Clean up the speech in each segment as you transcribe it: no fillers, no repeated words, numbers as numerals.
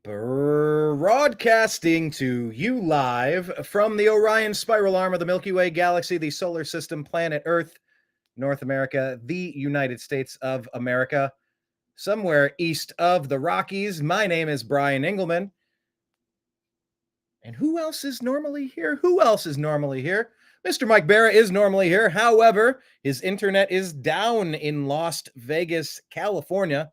Broadcasting to you live from the Orion Spiral Arm of the Milky Way Galaxy, the solar system, planet Earth, North America, the United States of America, somewhere east of the Rockies. My name is Brian Engelman. And who else is normally here? Mr. Mike Bara is normally here. However, his internet is down in Las Vegas, California.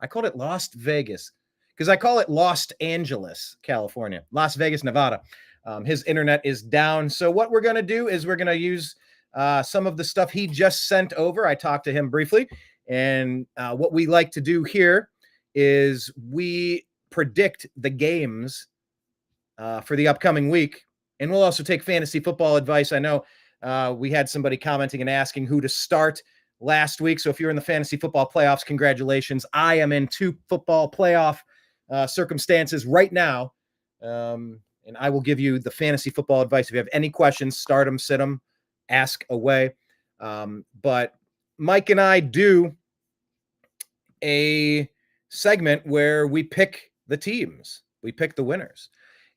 I called it Las Vegas because I call it Los Angeles, California. Las Vegas, Nevada. His internet is down. So what we're going to do is we're going to use some of the stuff he just sent over. I talked to him briefly. And what we like to do here is we predict the games for the upcoming week. And we'll also take fantasy football advice. I know we had somebody commenting and asking who to start last week. So if you're in the fantasy football playoffs, congratulations. I am in 2 football playoff circumstances right now. And I will give you the fantasy football advice. If you have any questions, start them, sit them, ask away. But Mike and I do a segment where we pick the teams. We pick the winners.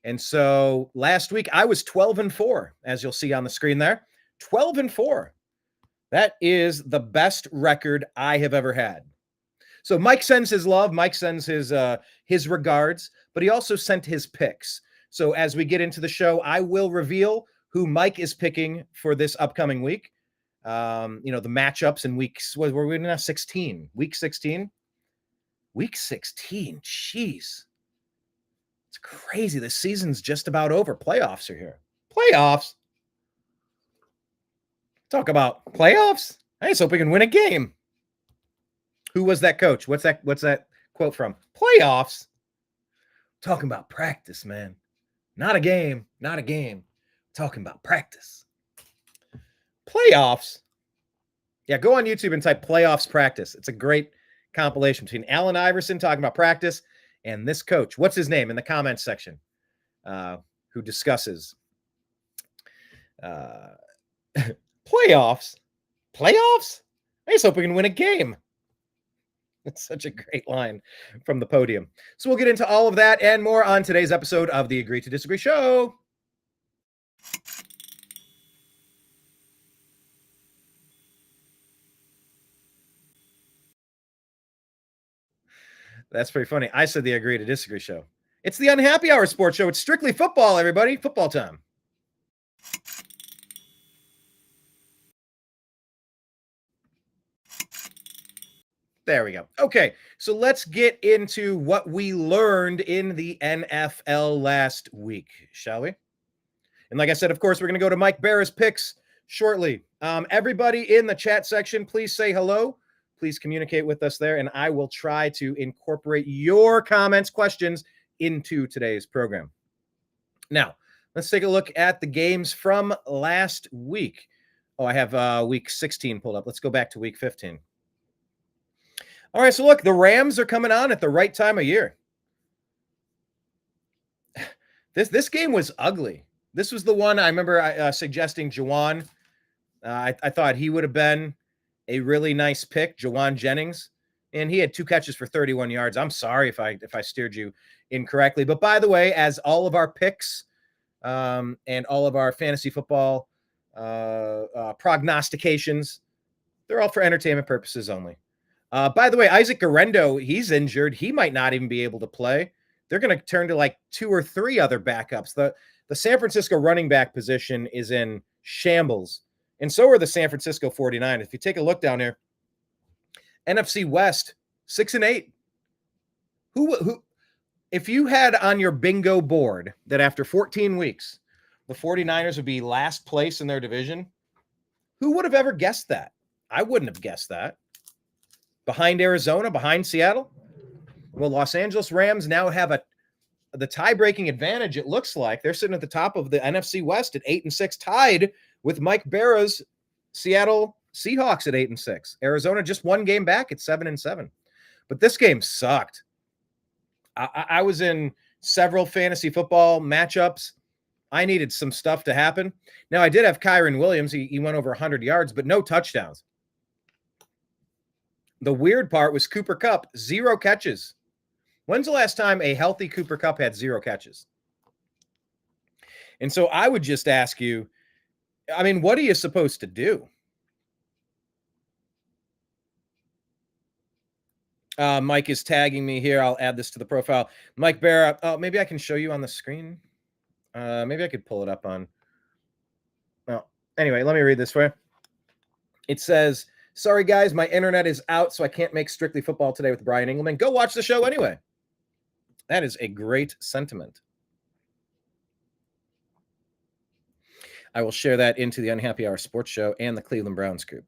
And so last week I was 12-4, as you'll see on the screen there. 12-4. That is the best record I have ever had. So Mike sends his love. Mike sends his regards, but he also sent his picks. So as we get into the show, I will reveal who Mike is picking for this upcoming week. The matchups in weeks. What were we now? 16. Week 16. Week 16. Jeez. It's crazy. The season's just about over. Playoffs are here. Playoffs? Talk about playoffs? I just hope we can win a game. Who was that coach? What's that quote from? Playoffs? Talking about practice, man. Not a game. Talking about practice. Playoffs? Yeah, go on YouTube and type playoffs practice. It's a great compilation between Allen Iverson talking about practice and this coach. What's his name in the comments section? Who discusses playoffs? Playoffs? I just hope we can win a game. That's such a great line from the podium. So we'll get into all of that and more on today's episode of the Agree to Disagree show. That's pretty funny. I said the Agree to Disagree show. It's the Unhappy Hour sports show. It's strictly football, everybody. Football time. There we go. Okay, so let's get into what we learned in the NFL last week, shall we? And like I said, of course, we're going to go to Mike Bara's picks shortly. Everybody in the chat section, please say hello. Please communicate with us there, and I will try to incorporate your comments, questions into today's program. Now, let's take a look at the games from last week. Oh, I have week 16 pulled up. Let's go back to week 15. All right, so look, the Rams are coming on at the right time of year. This game was ugly. This was the one I remember suggesting Juwan. I thought he would have been a really nice pick, Juwan Jennings, and he had 2 catches for 31 yards. I'm sorry if I steered you incorrectly. But by the way, as all of our picks and all of our fantasy football prognostications, they're all for entertainment purposes only. By the way, Isaac Guerrero, he's injured. He might not even be able to play. They're going to turn to like 2 or 3 other backups. The San Francisco running back position is in shambles, and so are the San Francisco 49ers. If you take a look down here, NFC West, 6-8. Who? If you had on your bingo board that after 14 weeks, the 49ers would be last place in their division, who would have ever guessed that? I wouldn't have guessed that. Behind Arizona, behind Seattle. Well, Los Angeles Rams now have the tie-breaking advantage, it looks like. They're sitting at the top of the NFC West at 8-6, tied with Mike Bara's Seattle Seahawks at 8-6. Arizona just 1 game back at 7-7. But this game sucked. I was in several fantasy football matchups. I needed some stuff to happen. Now, I did have Kyron Williams. He went over 100 yards, but no touchdowns. The weird part was Cooper Kupp, 0 catches. When's the last time a healthy Cooper Kupp had 0 catches? And so I would just ask you, I mean, what are you supposed to do? Mike is tagging me here. I'll add this to the profile. Mike Bara. Oh, maybe I can show you on the screen. Maybe I could pull it up on. Well, anyway, let me read this for you. It says, sorry, guys, my internet is out, so I can't make Strictly Football today with Brian Engelman. Go watch the show anyway. That is a great sentiment. I will share that into the Unhappy Hour Sports Show and the Cleveland Browns group.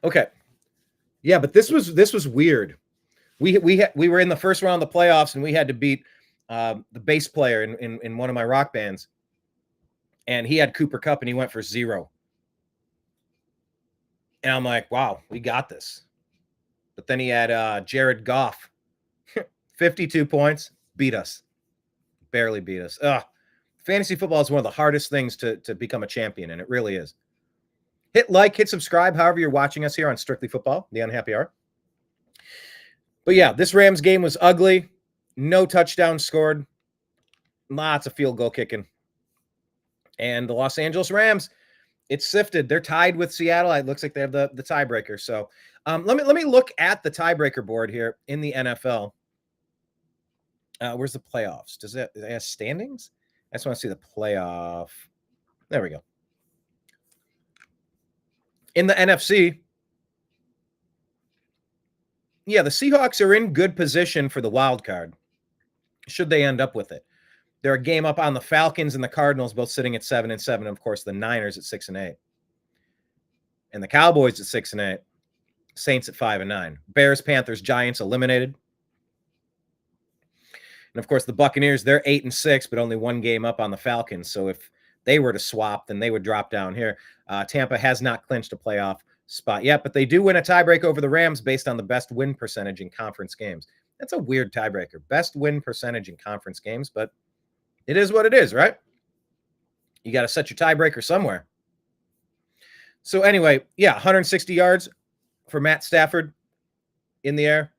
Okay. Yeah, but this was weird. We were in the first round of the playoffs, and we had to beat the bass player in one of my rock bands, and he had Cooper Kupp, and he went for 0. And I'm like, wow, we got this. But then he had Jared Goff, 52 points, beat us, barely beat us. Ugh. Fantasy football is one of the hardest things to become a champion, and it really is. Hit like, hit subscribe, however you're watching us here on Strictly Football, the Unhappy Hour. But yeah, this Rams game was ugly. No touchdowns scored. Lots of field goal kicking. And the Los Angeles Rams, it's sifted. They're tied with Seattle. It looks like they have the tiebreaker. So let me look at the tiebreaker board here in the NFL. Where's the playoffs? Does it have standings? I just want to see the playoff. There we go. In the NFC, yeah, the Seahawks are in good position for the wild card, should they end up with it. They're a game up on the Falcons and the Cardinals, both sitting at 7-7. And of course, the Niners at 6-8. And the Cowboys at 6-8. Saints at 5-9. Bears, Panthers, Giants eliminated. And of course, the Buccaneers, they're 8-6, but only one game up on the Falcons. So if they were to swap, then they would drop down here. Tampa has not clinched a playoff spot yet, but they do win a tiebreak over the Rams based on the best win percentage in conference games. That's a weird tiebreaker. Best win percentage in conference games, but it is what it is, right? You got to set your tiebreaker somewhere. So anyway, yeah, 160 yards for Matt Stafford in the air.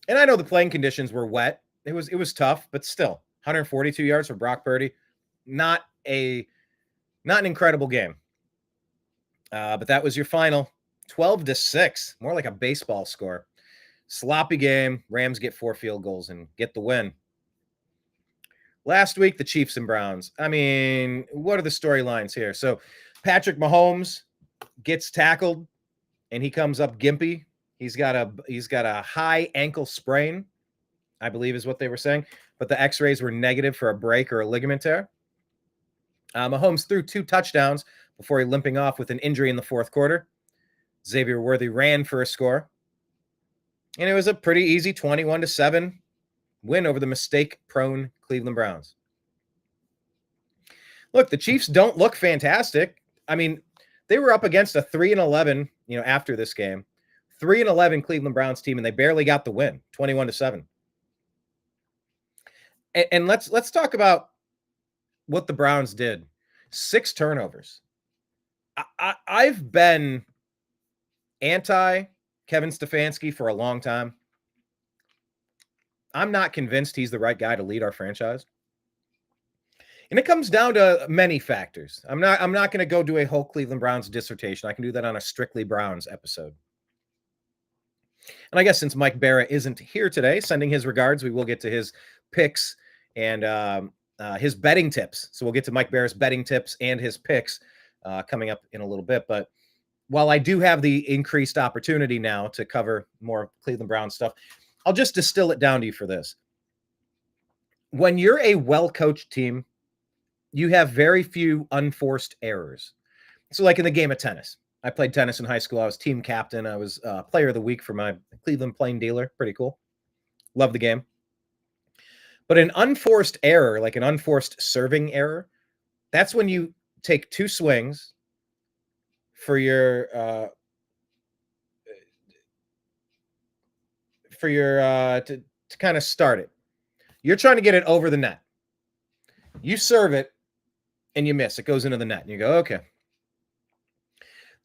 And I know the playing conditions were wet. It was tough, but still, 142 yards for Brock Purdy. Not an incredible game. But that was your final. 12-6, more like a baseball score. Sloppy game. Rams get 4 field goals and get the win. Last week, the Chiefs and Browns. I mean, what are the storylines here? So Patrick Mahomes gets tackled and he comes up gimpy. He's got a high ankle sprain, I believe is what they were saying, but the x-rays were negative for a break or a ligament tear. Mahomes threw 2 touchdowns before he limping off with an injury in the fourth quarter. Xavier Worthy ran for a score. And it was a pretty easy 21-7 win over the mistake-prone Cleveland Browns. Look, the Chiefs don't look fantastic. I mean, they were up against a 3-11, after this game. 3-11 Cleveland Browns team, and they barely got the win, 21-7. And let's talk about what the Browns did. 6 turnovers. I've been anti Kevin Stefanski for a long time. I'm not convinced he's the right guy to lead our franchise. And it comes down to many factors. I'm not going to go do a whole Cleveland Browns dissertation. I can do that on a Strictly Browns episode. And I guess since Mike Bara isn't here today, sending his regards, we will get to his picks and his betting tips. So we'll get to Mike Bara's betting tips and his picks coming up in a little bit. But while I do have the increased opportunity now to cover more Cleveland Browns stuff, I'll just distill it down to you for this. When you're a well-coached team, you have very few unforced errors. So like in the game of tennis, I played tennis in high school. I was team captain. I was player of the week for my Cleveland Plain Dealer. Pretty cool. Love the game. But an unforced error, like an unforced serving error, that's when you take 2 swings for your to kind of start it. You're trying to get it over the net. You serve it and you miss. It goes into the net. And you go, okay.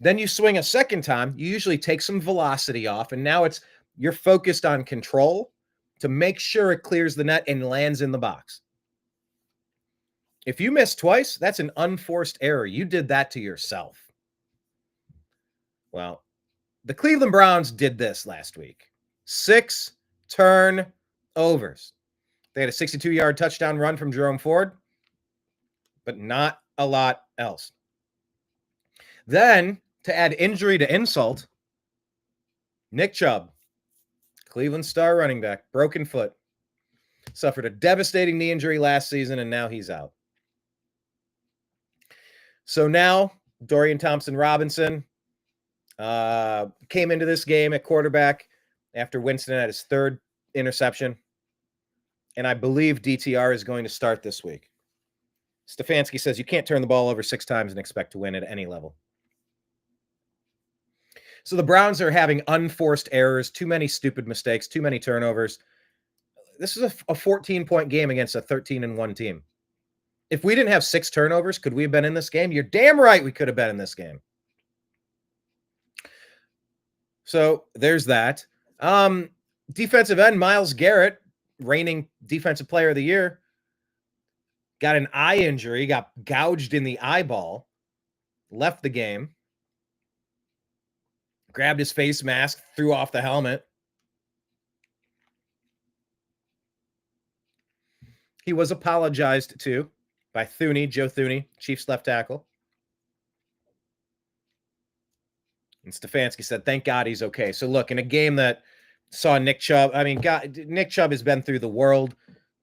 Then you swing a second time. You usually take some velocity off. And now You're focused on control to make sure it clears the net and lands in the box. If you miss twice, that's an unforced error. You did that to yourself. Well, the Cleveland Browns did this last week. 6 turnovers. They had a 62-yard touchdown run from Jerome Ford, but not a lot else. Then, to add injury to insult, Nick Chubb, Cleveland star running back, broken foot, suffered a devastating knee injury last season, and now he's out. So now, Dorian Thompson-Robinson came into this game at quarterback after Winston had his 3rd interception. And I believe DTR is going to start this week. Stefanski says you can't turn the ball over 6 times and expect to win at any level. So the Browns are having unforced errors, too many stupid mistakes, too many turnovers. This is a 14-point game against a 13-1 team. If we didn't have 6 turnovers, could we have been in this game? You're damn right we could have been in this game. So there's that. Defensive end, Myles Garrett, reigning defensive player of the year, got an eye injury, got gouged in the eyeball, left the game, grabbed his face mask, threw off the helmet. He was apologized to by Joe Thuney, Chiefs left tackle. And Stefanski said, thank God he's okay. So look, in a game that saw Nick Chubb, Nick Chubb has been through the world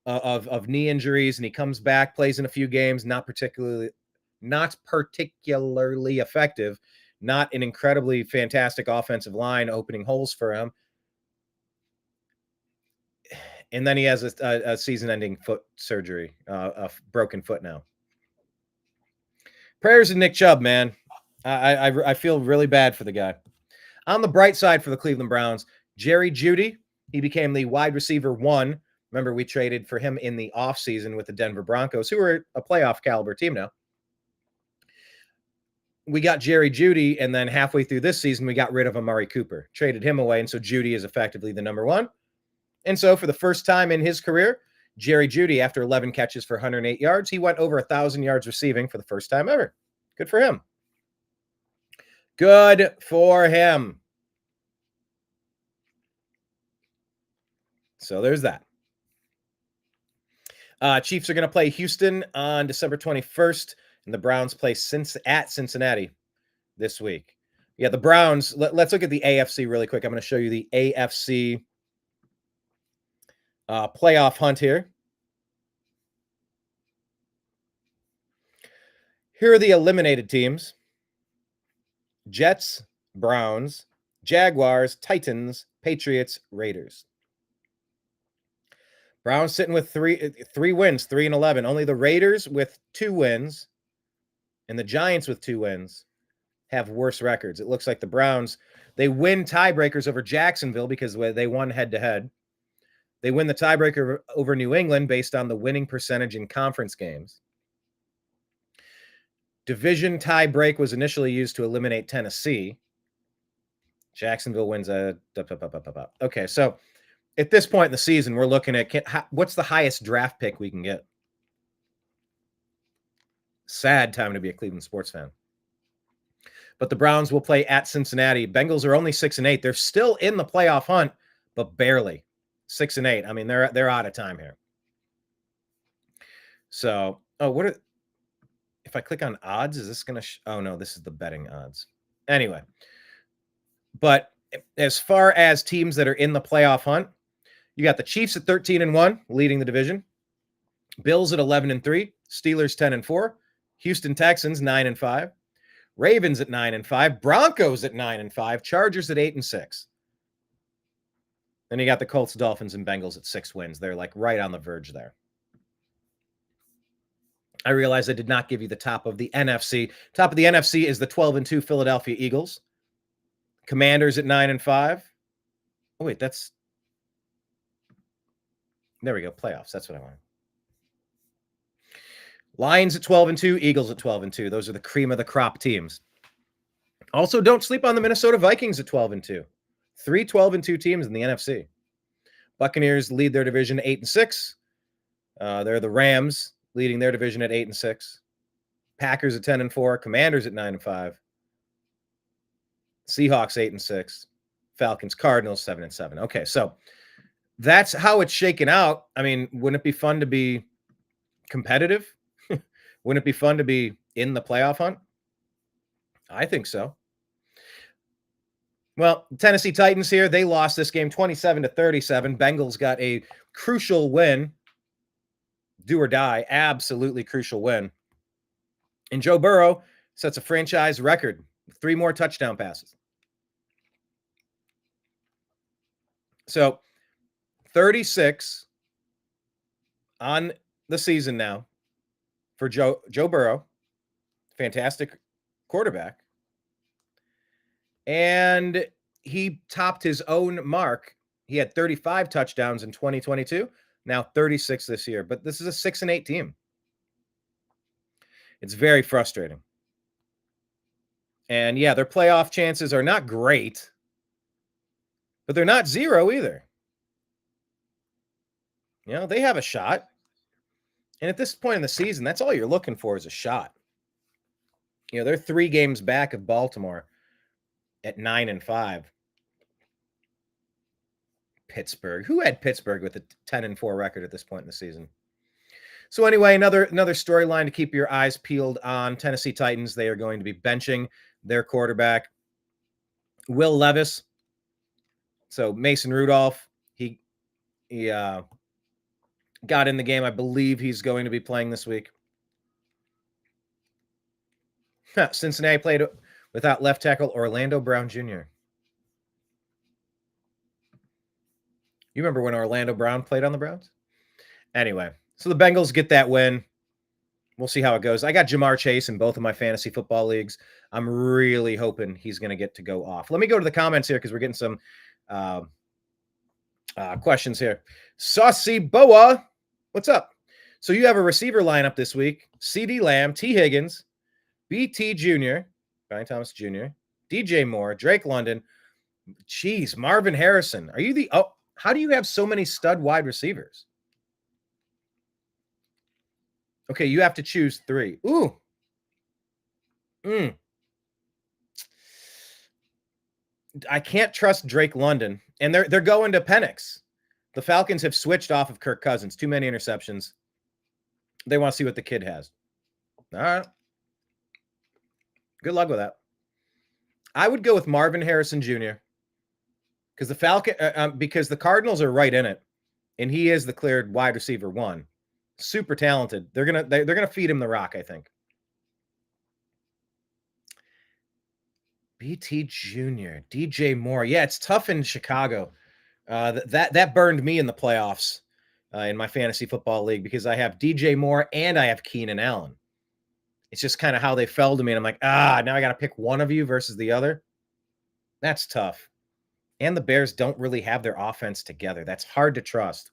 of knee injuries, and he comes back, plays in a few games, not particularly effective, not an incredibly fantastic offensive line opening holes for him. And then he has a season-ending foot surgery, a broken foot now. Prayers to Nick Chubb, man. I feel really bad for the guy. On the bright side for the Cleveland Browns, Jerry Jeudy, he became the wide receiver 1. Remember, we traded for him in the offseason with the Denver Broncos, who are a playoff caliber team now. We got Jerry Jeudy, and then halfway through this season, we got rid of Amari Cooper, traded him away, and so Jeudy is effectively the number 1. And so for the first time in his career, Jerry Jeudy, after 11 catches for 108 yards, he went over 1,000 yards receiving for the first time ever. Good for him. Good for him. So there's that. Chiefs are going to play Houston on December 21st, and the Browns play at Cincinnati this week. Yeah, the Browns, let's look at the AFC really quick. I'm going to show you the AFC playoff hunt here. Here are the eliminated teams. Jets, Browns, Jaguars, Titans, Patriots, Raiders. Browns sitting with three wins, 3-11. Only the Raiders with 2 wins and the Giants with 2 wins have worse records. It looks like the Browns, they win tiebreakers over Jacksonville because they won head-to-head. They win the tiebreaker over New England based on the winning percentage in conference games. Division tiebreak was initially used to eliminate Tennessee. Jacksonville wins okay, so at this point in the season, we're looking at what's the highest draft pick we can get. Sad time to be a Cleveland sports fan. But the Browns will play at Cincinnati. Bengals are only 6-8. They're still in the playoff hunt, but barely 6-8. I mean, they're out of time here. So, if I click on odds, is this going to? Oh no, this is the betting odds. Anyway, but as far as teams that are in the playoff hunt, you got the Chiefs at 13-1, leading the division. Bills at 11-3, Steelers 10-4, Houston Texans 9-5, Ravens at 9-5, Broncos at 9-5, Chargers at 8-6. Then you got the Colts, Dolphins, and Bengals at 6 wins. They're like right on the verge there. I realize I did not give you the top of the NFC. Top of the NFC is the 12-2 Philadelphia Eagles. Commanders at 9-5. Oh, wait, there we go. Playoffs. That's what I want. Lions at 12-2, Eagles at 12-2. Those are the cream of the crop teams. Also, don't sleep on the Minnesota Vikings at 12-2. 3 12-2 teams in the NFC. Buccaneers lead their division 8-6. They're the Rams leading their division at 8-6. Packers at 10-4. Commanders at 9-5. Seahawks 8-6. Falcons, Cardinals 7-7. Okay, so that's how it's shaken out. I mean, wouldn't it be fun to be competitive? Wouldn't it be fun to be in the playoff hunt? I think so. Well, Tennessee Titans here, they lost this game 27-37. Bengals got a crucial win. Do or die, absolutely crucial win. And Joe Burrow sets a franchise record, 3 more touchdown passes. So 36 on the season now for Joe Burrow. Fantastic quarterback. And he topped his own mark. He had 35 touchdowns in 2022, now 36 this year. But this is a 6-8 team. It's very frustrating. And yeah, their playoff chances are not great, but they're not zero either. You know, they have a shot. And at this point in the season, that's all you're looking for is a shot. You know, they're 3 games back of Baltimore at 9-5. Pittsburgh. Who had Pittsburgh with a 10-4 record at this point in the season? So anyway, another storyline to keep your eyes peeled on. Tennessee Titans, they are going to be benching their quarterback, Will Levis. So Mason Rudolph, he got in the game. I believe he's going to be playing this week. Cincinnati played without left tackle Orlando Brown Jr. You remember when Orlando Brown played on the Browns? Anyway, so the Bengals get that win. We'll see how it goes. I got Jamar Chase in both of my fantasy football leagues. I'm really hoping he's going to get to go off. Let me go to the comments here because we're getting some questions here. Saucy Boa, what's up? So you have a receiver lineup this week. CD Lamb, T. Higgins, BT Jr., Brian Thomas Jr., DJ Moore, Drake London. Jeez, Marvin Harrison. Are you how do you have so many stud wide receivers? Okay, you have to choose 3. Ooh. I can't trust Drake London. And they're going to Penix. The Falcons have switched off of Kirk Cousins. Too many interceptions. They want to see what the kid has. All right. Good luck with that. I would go with Marvin Harrison Jr. because the Cardinals are right in it, and he is the cleared wide receiver 1. Super talented. They're gonna feed him the rock, I think. BT Jr., DJ Moore. Yeah, it's tough in Chicago. That burned me in the playoffs in my fantasy football league because I have DJ Moore and I have Keenan Allen. It's just kind of how they fell to me. And I'm like, now I got to pick one of you versus the other. That's tough. And the Bears don't really have their offense together. That's hard to trust.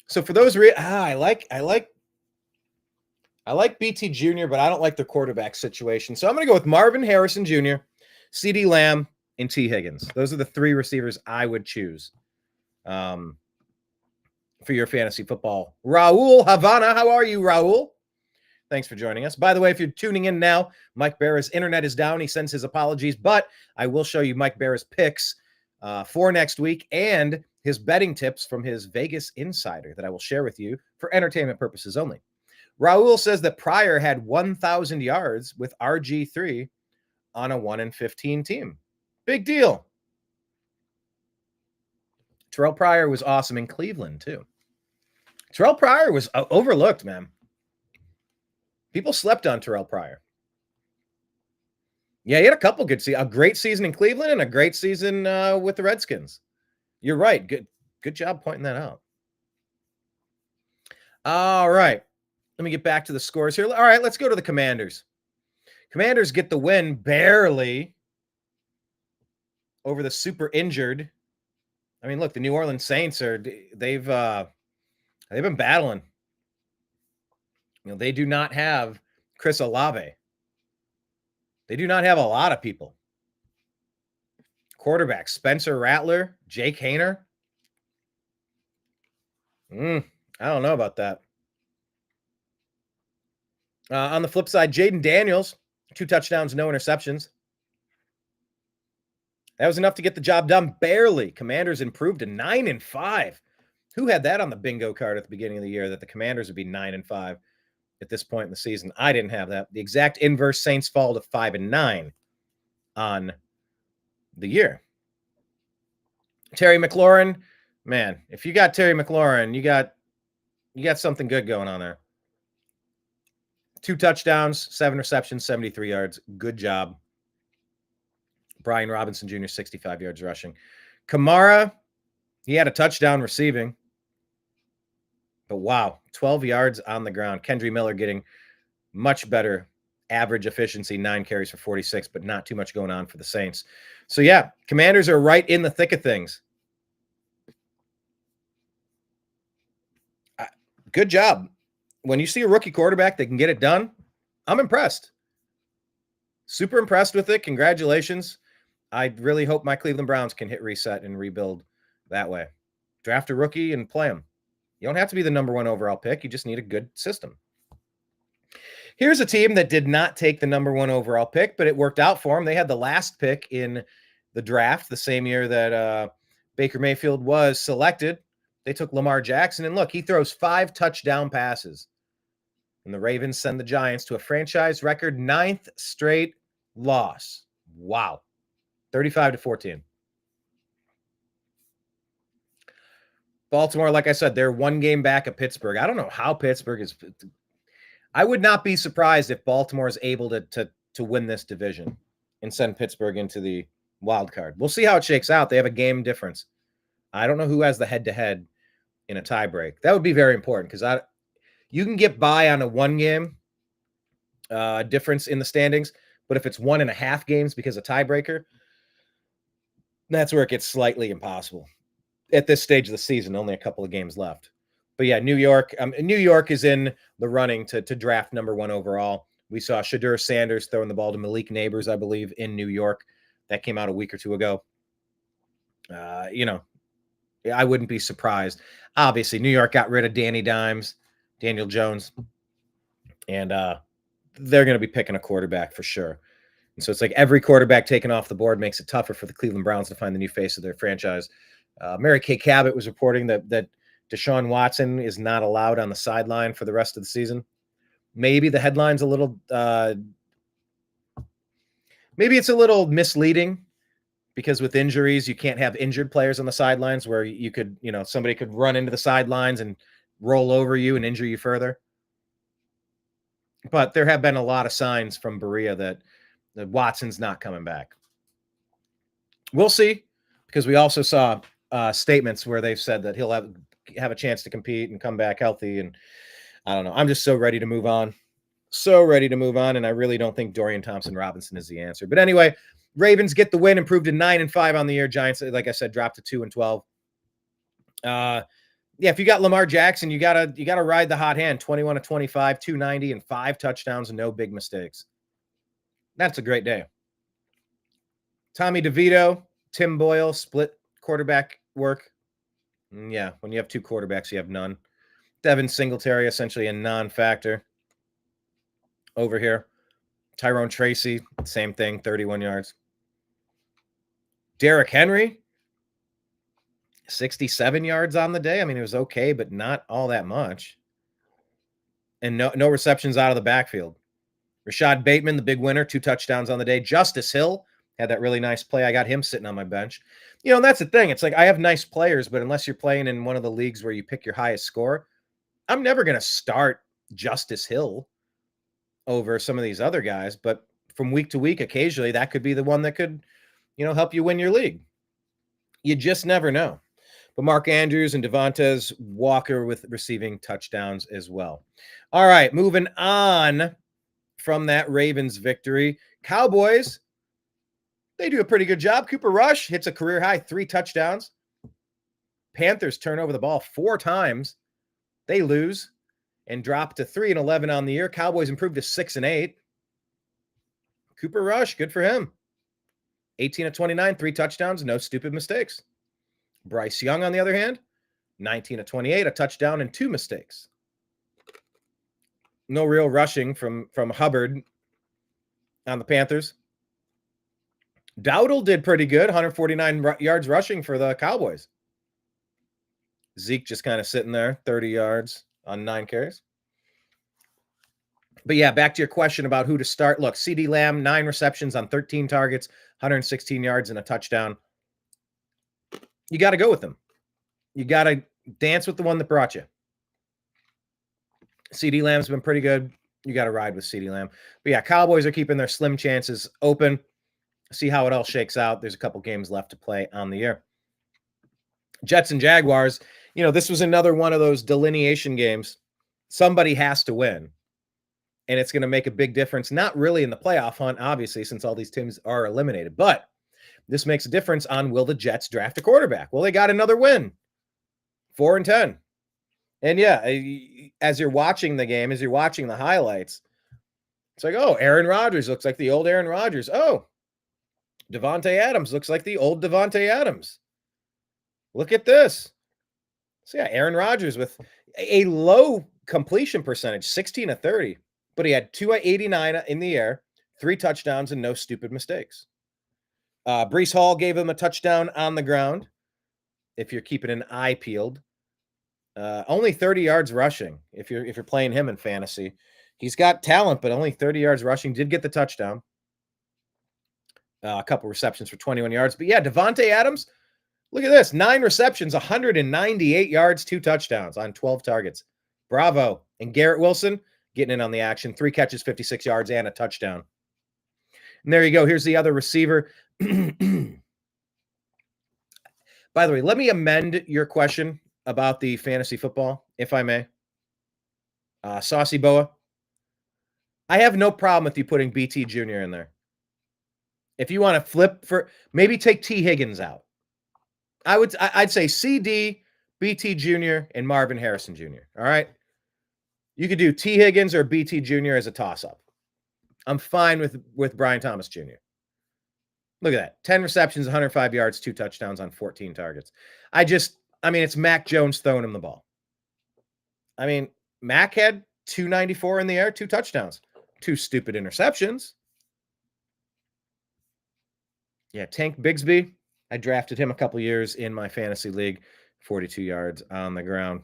So for those I like BT Jr., but I don't like the quarterback situation. So I'm going to go with Marvin Harrison Jr., CD Lamb, and T. Higgins. Those are the 3 receivers I would choose for your fantasy football. Raul Havana, how are you, Raul? Thanks for joining us. By the way, if you're tuning in now, Mike Bara's internet is down. He sends his apologies, but I will show you Mike Bara's picks for next week and his betting tips from his Vegas insider that I will share with you for entertainment purposes only. Raul says that Pryor had 1,000 yards with RG3 on a 1-15 team. Big deal. Terrell Pryor was awesome in Cleveland, too. Terrell Pryor was overlooked, man. People slept on Terrell Pryor. Yeah, he had a couple good seasons. A great season in Cleveland and a great season with the Redskins. You're right. Good job pointing that out. All right. Let me get back to the scores here. All right, let's go to the Commanders. Commanders get the win barely over the super injured. I mean, look, the New Orleans Saints they've been battling. You know, they do not have Chris Olave. They do not have a lot of people. Quarterback, Spencer Rattler, Jake Hayner. I don't know about that. On the flip side, Jaden Daniels, 2 touchdowns, no interceptions. That was enough to get the job done. Barely. Commanders improved to 9-5. Who had that on the bingo card at the beginning of the year, that the Commanders would be 9-5 at this point in the season? I didn't have that. The exact inverse, Saints fall to 5-9 on the year. Terry McLaurin, man, if you got Terry McLaurin, you got something good going on there. 2 touchdowns, 7 receptions, 73 yards. Good job. Brian Robinson Jr., 65 yards rushing. Kamara, he had a touchdown receiving. But wow, 12 yards on the ground. Kendry Miller getting much better average efficiency, 9 carries for 46, but not too much going on for the Saints. So yeah, Commanders are right in the thick of things. Good job. When you see a rookie quarterback that can get it done, I'm impressed. Super impressed with it. Congratulations. I really hope my Cleveland Browns can hit reset and rebuild that way. Draft a rookie and play him. You don't have to be the number 1 overall pick. You just need a good system. Here's a team that did not take the number 1 overall pick, but it worked out for them. They had the last pick in the draft the same year that Baker Mayfield was selected. They took Lamar Jackson, and look, he throws 5 touchdown passes. And the Ravens send the Giants to a franchise record 9th straight loss. Wow. 35-14. Baltimore, like I said, they're 1 game back of Pittsburgh. I don't know how Pittsburgh is. I would not be surprised if Baltimore is able to win this division and send Pittsburgh into the wild card. We'll see how it shakes out. They have a game difference. I don't know who has the head-to-head in a tiebreak. That would be very important, because you can get by on a 1-game difference in the standings, but if it's 1.5 games because of tiebreaker, that's where it gets slightly impossible. At this stage of the season, only a couple of games left. But yeah, New York is in the running to draft number 1 overall. We saw Shadur Sanders throwing the ball to Malik Neighbors, I believe, in New York. That came out a week or 2 ago. I wouldn't be surprised. Obviously, New York got rid of Daniel Jones, and they're going to be picking a quarterback for sure. And so it's like every quarterback taken off the board makes it tougher for the Cleveland Browns to find the new face of their franchise. Mary Kay Cabot was reporting that Deshaun Watson is not allowed on the sideline for the rest of the season. Maybe the headline's a little maybe it's a little misleading, because with injuries, you can't have injured players on the sidelines where you could, somebody could run into the sidelines and roll over you and injure you further. But there have been a lot of signs from Berea that Watson's not coming back. We'll see, because we also saw statements where they've said that he'll have a chance to compete and come back healthy. And I don't know. I'm just so ready to move on. And I really don't think Dorian Thompson-Robinson is the answer. But anyway, Ravens get the win, improved to 9-5 on the year. Giants, like I said, dropped to 2-12. If you got Lamar Jackson, you gotta ride the hot hand. 21-25, 290, and 5 touchdowns, and no big mistakes. That's a great day. Tommy DeVito, Tim Boyle, split quarterback work. Yeah, when you have 2 quarterbacks, you have none. Devin Singletary, essentially a non-factor over here. Tyrone Tracy, same thing, 31 yards. Derrick Henry, 67 yards on the day. I mean, it was okay, but not all that much. And no receptions out of the backfield. Rashad Bateman, the big winner, 2 touchdowns on the day. Justice Hill had that really nice play. I got him sitting on my bench. And that's the thing. It's like I have nice players, but unless you're playing in one of the leagues where you pick your highest score, I'm never going to start Justice Hill over some of these other guys. But from week to week, occasionally that could be the one that could, help you win your league. You just never know. But Mark Andrews and Devontae Walker with receiving touchdowns as well. All right, moving on from that Ravens victory. Cowboys, they do a pretty good job. Cooper Rush hits a career high 3 touchdowns. Panthers turn over the ball 4 times. They lose and drop to 3-11 on the year. Cowboys improved to 6-8. Cooper Rush, good for him. 18 of 29, 3 touchdowns, no stupid mistakes. Bryce Young, on the other hand, 19 of 28, a touchdown and 2 mistakes. No real rushing from Hubbard on the Panthers. Dowdle did pretty good, 149 yards rushing for the Cowboys. Zeke just kind of sitting there, 30 yards on 9 carries. But yeah, back to your question about who to start. Look, CeeDee Lamb, 9 receptions on 13 targets, 116 yards and a touchdown. You got to go with him. You got to dance with the one that brought you. CeeDee Lamb's been pretty good. You got to ride with CeeDee Lamb. But yeah, Cowboys are keeping their slim chances open. See how it all shakes out. There's a couple games left to play on the year. Jets and Jaguars, this was another one of those delineation games. Somebody has to win. And it's going to make a big difference, not really in the playoff hunt, obviously, since all these teams are eliminated. But this makes a difference on, will the Jets draft a quarterback? Well, they got another win, 4-10. And yeah, as you're watching the game, as you're watching the highlights, it's like, oh, Aaron Rodgers looks like the old Aaron Rodgers. Oh, Davante Adams looks like the old Davante Adams. Look at this. So yeah, Aaron Rodgers with a low completion percentage, 16 of 30. But he had 2 of 89 in the air, 3 touchdowns, and no stupid mistakes. Breece Hall gave him a touchdown on the ground, if you're keeping an eye peeled. Only 30 yards rushing, if you're playing him in fantasy. He's got talent, but only 30 yards rushing. Did get the touchdown. A couple receptions for 21 yards. But yeah, Davante Adams, look at this. 9 receptions, 198 yards, 2 touchdowns on 12 targets. Bravo. And Garrett Wilson, getting in on the action. 3 catches, 56 yards, and a touchdown. And there you go. Here's the other receiver. By the way, let me amend your question about the fantasy football, if I may. Saucy Boa. I have no problem with you putting BT Jr. in there. If you want to flip for, maybe take T. Higgins out. I'd say CD, BT Jr., and Marvin Harrison Jr. All right? You could do T. Higgins or BT Jr. as a toss-up. I'm fine with Brian Thomas Jr. Look at that. 10 receptions, 105 yards, 2 touchdowns on 14 targets. It's Mac Jones throwing him the ball. Mac had 294 in the air, 2 touchdowns, 2 stupid interceptions. Yeah, Tank Bigsby. I drafted him a couple years in my fantasy league, 42 yards on the ground.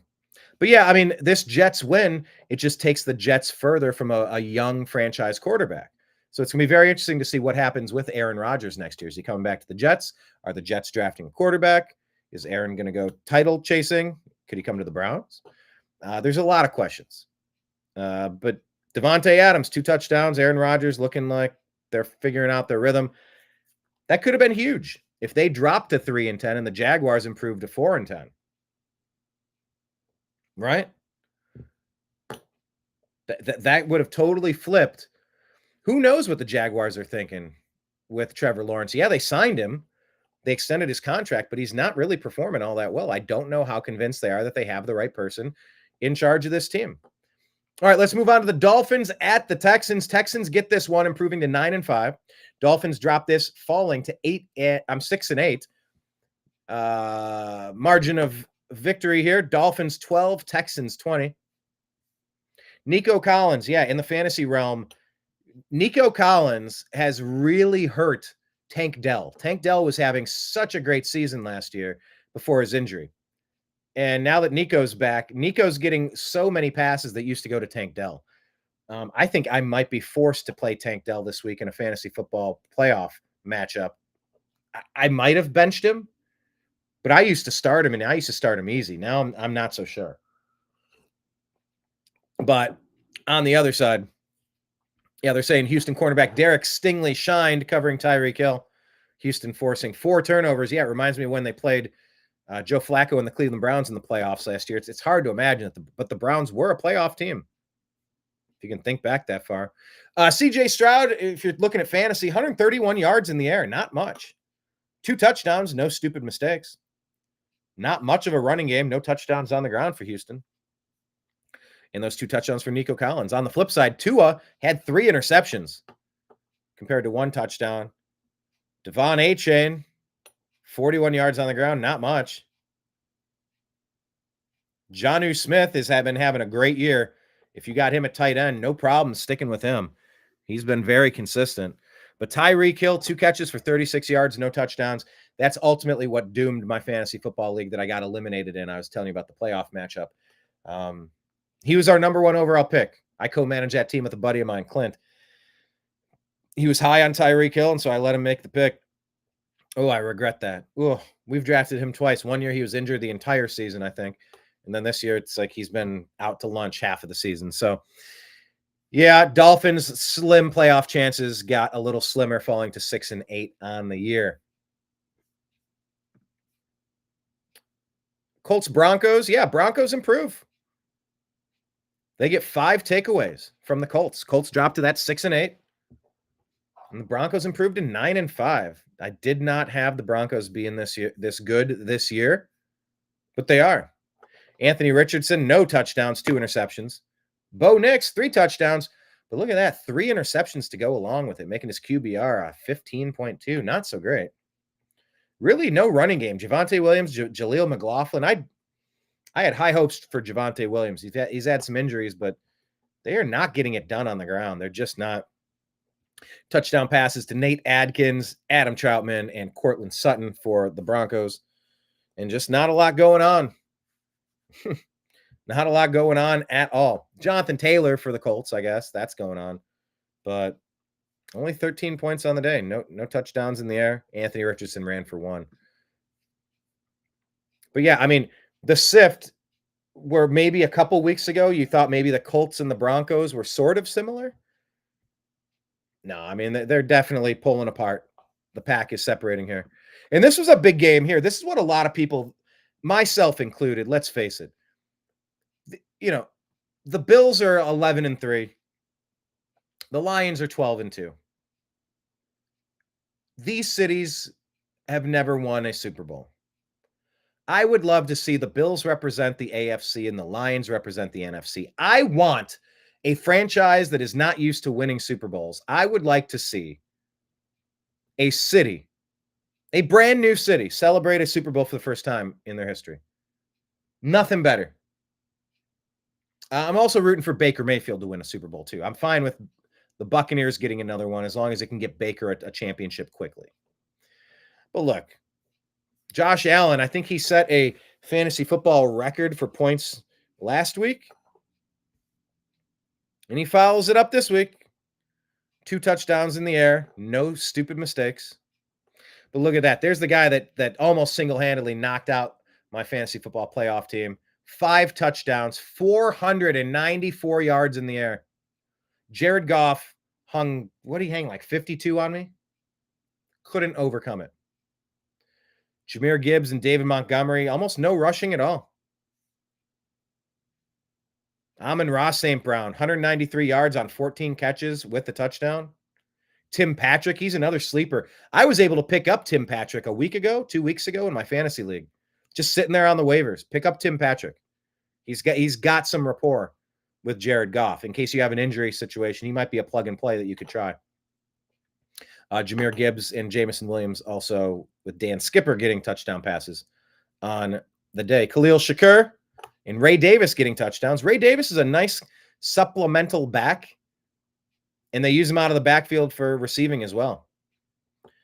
But yeah, this Jets win, it just takes the Jets further from a young franchise quarterback. So it's going to be very interesting to see what happens with Aaron Rodgers next year. Is he coming back to the Jets? Are the Jets drafting a quarterback? Is Aaron going to go title chasing? Could he come to the Browns? There's a lot of questions. But Davante Adams, 2 touchdowns. Aaron Rodgers looking like they're figuring out their rhythm. That could have been huge if they dropped to 3-10 and the Jaguars improved to 4-10. Right? That would have totally flipped. Who knows what the Jaguars are thinking with Trevor Lawrence? Yeah, they signed him. They extended his contract, but he's not really performing all that well. I don't know how convinced they are that they have the right person in charge of this team. All right, let's move on to the Dolphins at the Texans. Texans get this one, improving to 9-5. Dolphins drop this, falling to 6-8. Margin of victory here. Dolphins 12, Texans 20. Nico Collins, in the fantasy realm, Nico Collins has really hurt Tank Dell. Tank Dell was having such a great season last year before his injury. And now that Nico's back, Nico's getting so many passes that used to go to Tank Dell. I think I might be forced to play Tank Dell this week in a fantasy football playoff matchup. I might have benched him, but I used to start him, and I used to start him easy. Now I'm not so sure. But on the other side, they're saying Houston cornerback Derek Stingley shined covering Tyreek Hill. Houston forcing 4 turnovers. Yeah, it reminds me of when they played Joe Flacco and the Cleveland Browns in the playoffs last year. It's hard to imagine, but the Browns were a playoff team, if you can think back that far. CJ Stroud, if you're looking at fantasy, 131 yards in the air, not much. 2 touchdowns, no stupid mistakes. Not much of a running game, no touchdowns on the ground for Houston. And those 2 touchdowns for Nico Collins. On the flip side, Tua had 3 interceptions compared to 1 touchdown. Devon A-Chain, 41 yards on the ground, not much. Jonnu Smith has been having a great year. If you got him at tight end, no problem sticking with him. He's been very consistent. But Tyreek Hill, 2 catches for 36 yards, no touchdowns. That's ultimately what doomed my fantasy football league that I got eliminated in. I was telling you about the playoff matchup. He was our number 1 overall pick. I co-managed that team with a buddy of mine, Clint. He was high on Tyreek Hill, and so I let him make the pick. Oh, I regret that. Oh, we've drafted him twice. One year he was injured the entire season, I think. And then this year it's like he's been out to lunch half of the season. So, yeah, Dolphins' slim playoff chances got a little slimmer, falling to 6-8 on the year. Colts Broncos. Yeah, Broncos improve. They get 5 takeaways from the Colts. Colts dropped to that 6-8. And the Broncos improved to 9-5. I did not have the Broncos being this good this year, but they are. Anthony Richardson, no touchdowns, 2 interceptions. Bo Nix, 3 touchdowns. But look at that, 3 interceptions to go along with it, making his QBR a 15.2. Not so great. Really no running game. Javonte Williams, Jaleel McLaughlin. I had high hopes for Javonte Williams. He's had some injuries, but they are not getting it done on the ground. They're just not. Touchdown passes to Nate Adkins, Adam Troutman, and Cortland Sutton for the Broncos. And just not a lot going on. Not a lot going on at all. Jonathan Taylor for the Colts, I guess. That's going on. But only 13 points on the day. No touchdowns in the air. Anthony Richardson ran for 1. But yeah, I mean, the sift where maybe a couple weeks ago you thought maybe the Colts and the Broncos were sort of similar. No, I mean, they're definitely pulling apart. The pack is separating here. And this was a big game here. This is what a lot of people, myself included, let's face it. The Bills are 11-3. The Lions are 12-2. These cities have never won a Super Bowl. I would love to see the Bills represent the AFC and the Lions represent the NFC. I want a franchise that is not used to winning Super Bowls. I would like to see a city, a brand new city, celebrate a Super Bowl for the first time in their history. Nothing better. I'm also rooting for Baker Mayfield to win a Super Bowl too. I'm fine with the Buccaneers getting another one as long as it can get Baker a championship quickly. But look, Josh Allen, I think he set a fantasy football record for points last week. And he follows it up this week. 2 touchdowns in the air. No stupid mistakes. But look at that. There's the guy that almost single-handedly knocked out my fantasy football playoff team. 5 touchdowns, 494 yards in the air. Jared Goff hung, what did he hang, like 52 on me? Couldn't overcome it. Jahmyr Gibbs and David Montgomery, almost no rushing at all. Amon-Ra St. Brown, 193 yards on 14 catches with the touchdown. Tim Patrick, he's another sleeper. I was able to pick up Tim Patrick 2 weeks ago in my fantasy league. Just sitting there on the waivers. Pick up Tim Patrick. He's got some rapport with Jared Goff. In case you have an injury situation, he might be a plug and play that you could try. Jahmyr Gibbs and Jamison Williams also with Dan Skipper getting touchdown passes on the day. Khalil Shakur and Ray Davis getting touchdowns. Ray Davis is a nice supplemental back, and they use him out of the backfield for receiving as well.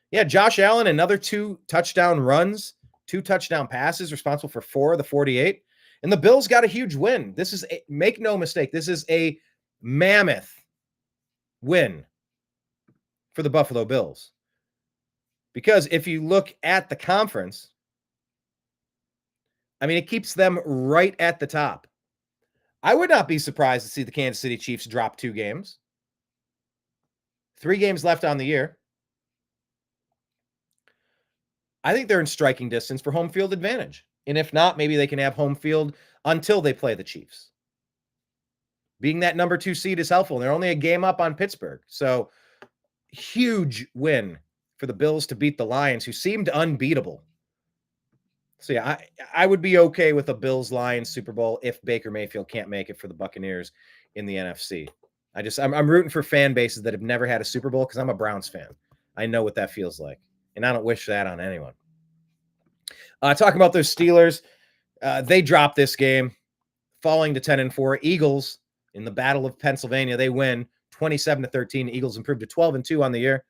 Yeah, Josh Allen, another 2 touchdown runs, 2 touchdown passes, responsible for 4 of the 48. And the Bills got a huge win. Make no mistake, this is a mammoth win for the Buffalo Bills. Because if you look at the conference, I mean, it keeps them right at the top. I would not be surprised to see the Kansas City Chiefs drop 2 games. 3 games left on the year. I think they're in striking distance for home field advantage. And if not, maybe they can have home field until they play the Chiefs. Being that number 2 seed is helpful. They're only a game up on Pittsburgh. So, huge win for the Bills to beat the Lions, who seemed unbeatable. So, yeah, I would be okay with a Bills-Lions Super Bowl if Baker Mayfield can't make it for the Buccaneers in the NFC. I'm rooting for fan bases that have never had a Super Bowl because I'm a Browns fan. I know what that feels like. and I don't wish that on anyone. Talking about those Steelers, they dropped this game, falling to 10-4. Eagles in the Battle of Pennsylvania, they win 27-13. Eagles improved to 12-2 on the year.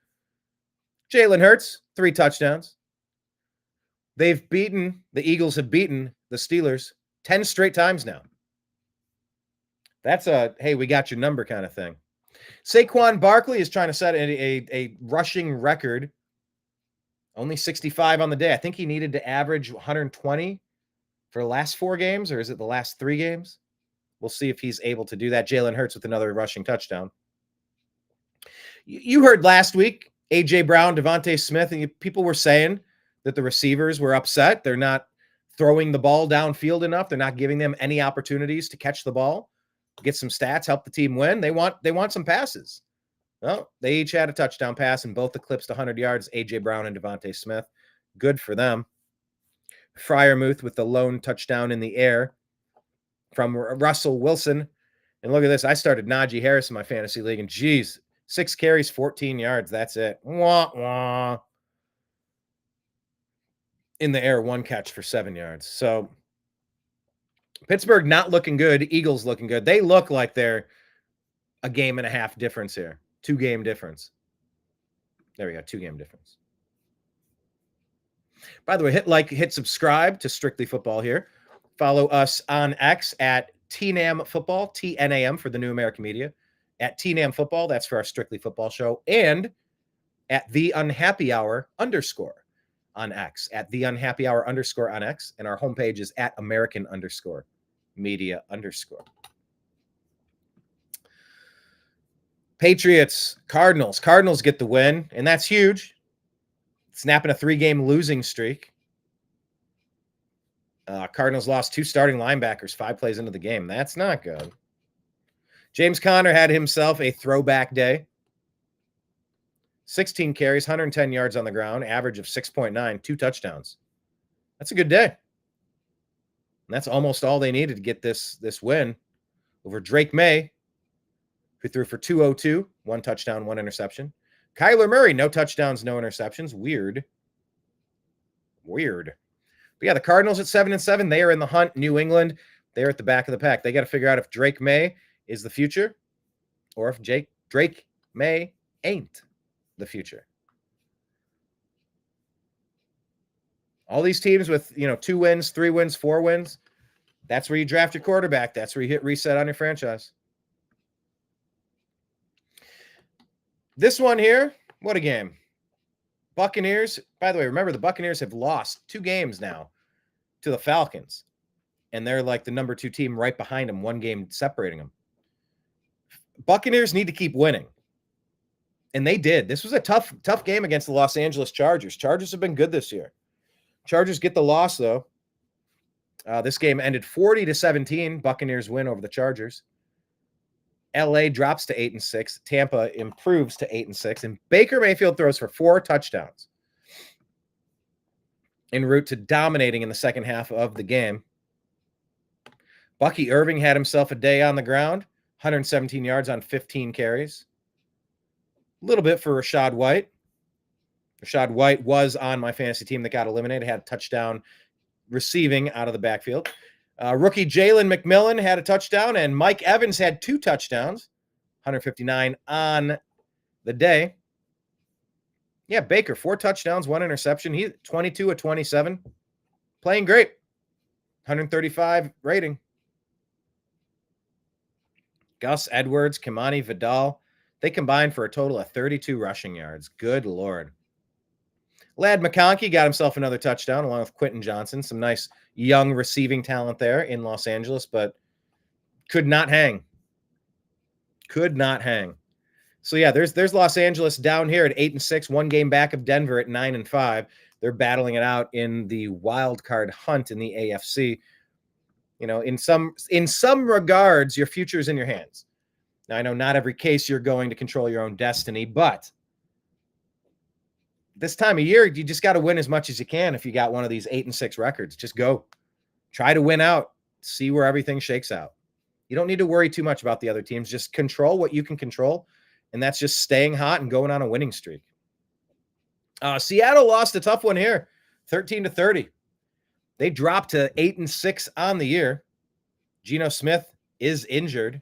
Jalen Hurts, 3 touchdowns. The Eagles have beaten the Steelers 10 straight times now. That's a, hey, we got your number kind of thing. Saquon Barkley is trying to set a rushing record. Only 65 on the day. I think he needed to average 120 for the last 4 games, or is it the last 3 games? We'll see if he's able to do that. Jalen Hurts with another rushing touchdown. You heard last week, A.J. Brown, Devontae Smith, and people were saying that the receivers were upset. They're not throwing the ball downfield enough. They're not giving them any opportunities to catch the ball, get some stats, help the team win. They want some passes. Well, they each had a touchdown pass and both eclipsed 100 yards, A.J. Brown and Devontae Smith. Good for them. Freiermuth with the lone touchdown in the air from Russell Wilson. And look at this. I started Najee Harris in my fantasy league, and geez, 6 carries, 14 yards. That's it. Wah, wah. In the air, 1 catch for 7 yards. So Pittsburgh not looking good. Eagles looking good. They look like they're a game and a half difference here. 2-game difference. There we go. 2-game difference. By the way, hit subscribe to Strictly Football here. Follow us on X at TNAM Football, TNAM for the New American Media. At TNAM Football, that's for our Strictly Football show. And at The Unhappy Hour _ on X. At The Unhappy Hour _ on X. And our homepage is at American _ Media _ Patriots, Cardinals. Cardinals get the win, and that's huge. Snapping a 3-game losing streak. Cardinals lost 2 starting linebackers 5 plays into the game. That's not good. James Conner had himself a throwback day. 16 carries, 110 yards on the ground, average of 6.9, 2 touchdowns. That's a good day. And that's almost all they needed to get this win over Drake May, who threw for 202, 1 touchdown, 1 interception. Kyler Murray, no touchdowns, no interceptions. Weird. But yeah, the Cardinals at 7-7. They are in the hunt. New England, they're at the back of the pack. They got to figure out if Drake May is the future or if Drake May ain't the future. All these teams with 2 wins, 3 wins, 4 wins, that's where you draft your quarterback. That's where you hit reset on your franchise. This one here, what a game. Buccaneers, by the way, remember the Buccaneers have lost 2 games now to the Falcons, and they're like the number 2 team right behind them, 1 game separating them. Buccaneers need to keep winning, and they did. This was a tough game against the Los Angeles Chargers. Chargers have been good this year. Chargers get the loss, though. This game ended 40-17. Buccaneers win over the Chargers. LA drops to 8-6. Tampa improves to 8-6. And Baker Mayfield throws for 4 touchdowns en route to dominating in the second half of the game. Bucky Irving had himself a day on the ground. 117 yards on 15 carries. A little bit for Rachaad White. Rachaad White was on my fantasy team that got eliminated. Had a touchdown receiving out of the backfield. Rookie Jalen McMillan had a touchdown, and Mike Evans had 2 touchdowns, 159 on the day. Yeah, Baker, 4 touchdowns, 1 interception. He 22 of 27, playing great. 135 rating. Gus Edwards, Kimani Vidal, they combined for a total of 32 rushing yards. Good Lord. Ladd McConkey got himself another touchdown along with Quentin Johnson. Some nice young receiving talent there in Los Angeles, but could not hang. So yeah, there's Los Angeles down here at 8-6, 1 game back of Denver at 9-5. They're battling it out in the wild card hunt in the AFC. In some regards, your future is in your hands. Now, I know not every case you're going to control your own destiny, but this time of year, you just got to win as much as you can. If you got one of these 8-6 records, just go try to win out, see where everything shakes out. You don't need to worry too much about the other teams. Just control what you can control. And that's just staying hot and going on a winning streak. Seattle lost a tough one here, 13-30. They dropped to 8-6 on the year. Geno Smith is injured.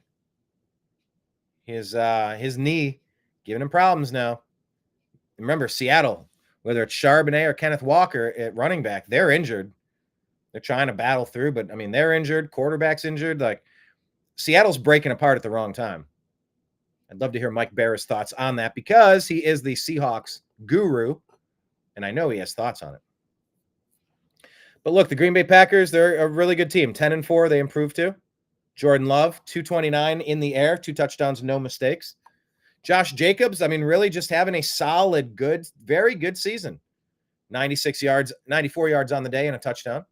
His knee giving him problems now. Remember, Seattle, whether it's Charbonnet or Kenneth Walker at running back, they're injured. They're trying to battle through, but I mean, they're injured. Quarterback's injured. Like, Seattle's breaking apart at the wrong time. I'd love to hear Mike Bara's thoughts on that because he is the Seahawks guru, and I know he has thoughts on it. But look, the Green Bay Packers, they're a really good team. 10-4, they improved to. Jordan Love, 229 in the air, 2 touchdowns, no mistakes. Josh Jacobs, I mean, really just having a solid, good, very good season. 96 yards, 94 yards on the day and a touchdown.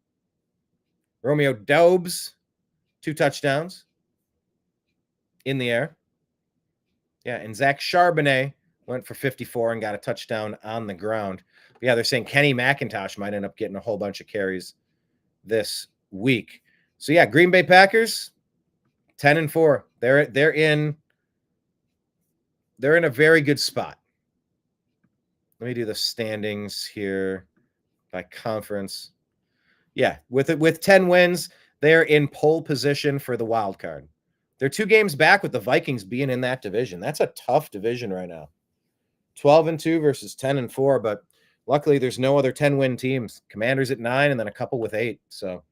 Romeo Doubs, 2 touchdowns in the air. Yeah, and Zach Charbonnet went for 54 and got a touchdown on the ground. But yeah, they're saying Kenny McIntosh might end up getting a whole bunch of carries this week. So yeah, Green Bay Packers, 10-4. They're in a very good spot. Let me do the standings here by conference. Yeah, with 10 wins, they're in pole position for the wild card. They're 2 games back with the Vikings being in that division. That's a tough division right now. 12-2 versus 10-4, but luckily there's no other 10-win teams. Commanders at 9 and then a couple with 8. So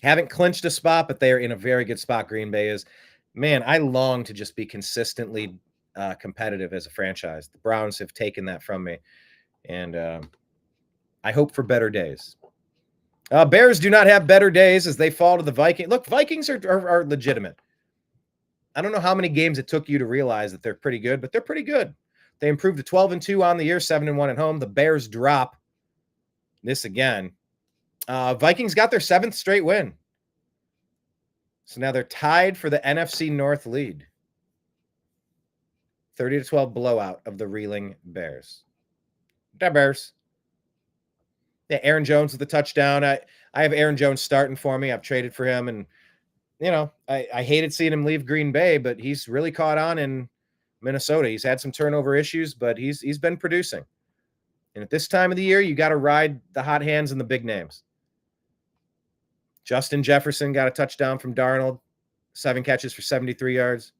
haven't clinched a spot, but they're in a very good spot. Green Bay is. Man, I long to just be consistently competitive as a franchise. The Browns have taken that from me, and I hope for better days. Bears do not have better days as they fall to the Vikings. Look, Vikings are legitimate. I don't know how many games it took you to realize that they're pretty good, but they're pretty good. They improved to 12-2 on the year, 7-1 at home. The Bears drop this again. Vikings got their 7th straight win. So now they're tied for the NFC North lead. 30-12 blowout of the reeling Bears. The Bears. Yeah, Aaron Jones with a touchdown. I have Aaron Jones starting for me. I've traded for him, and you know, I hated seeing him leave Green Bay, but he's really caught on in Minnesota. He's had some turnover issues, but he's been producing. And at this time of the year, you got to ride the hot hands and the big names. Justin Jefferson got a touchdown from Darnold, 7 catches for 73 yards.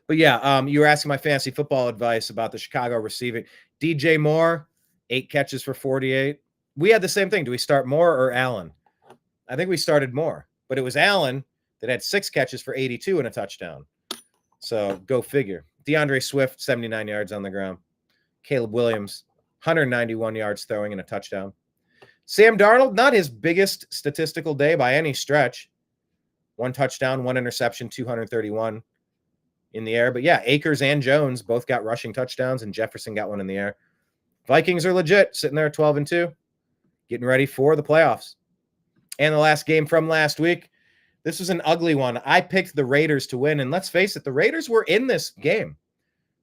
But yeah, you were asking my fantasy football advice about the Chicago receiving. DJ Moore, 8 catches for 48. We had the same thing. Do we start Moore or Allen? I think we started Moore, but it was Allen that had 6 catches for 82 and a touchdown. So go figure. DeAndre Swift, 79 yards on the ground. Caleb Williams, 191 yards throwing and a touchdown. Sam Darnold, not his biggest statistical day by any stretch. 1 touchdown, 1 interception, 231 in the air. But yeah, Akers and Jones both got rushing touchdowns, and Jefferson got 1 in the air. Vikings are legit, sitting there at 12-2, getting ready for the playoffs. And the last game from last week, this was an ugly one. I picked the Raiders to win, and let's face it, the Raiders were in this game.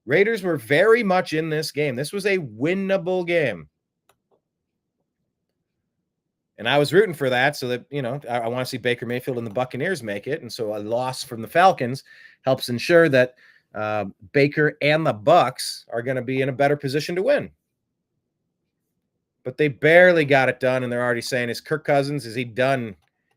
Raiders were very much in this game. This was a winnable game. And I was rooting for that so that, you know, I want to see Baker Mayfield and the Buccaneers make it. And so a loss from the Falcons helps ensure that Baker and the Bucs are going to be in a better position to win. But they barely got it done, and they're already saying, is Kirk Cousins, is he done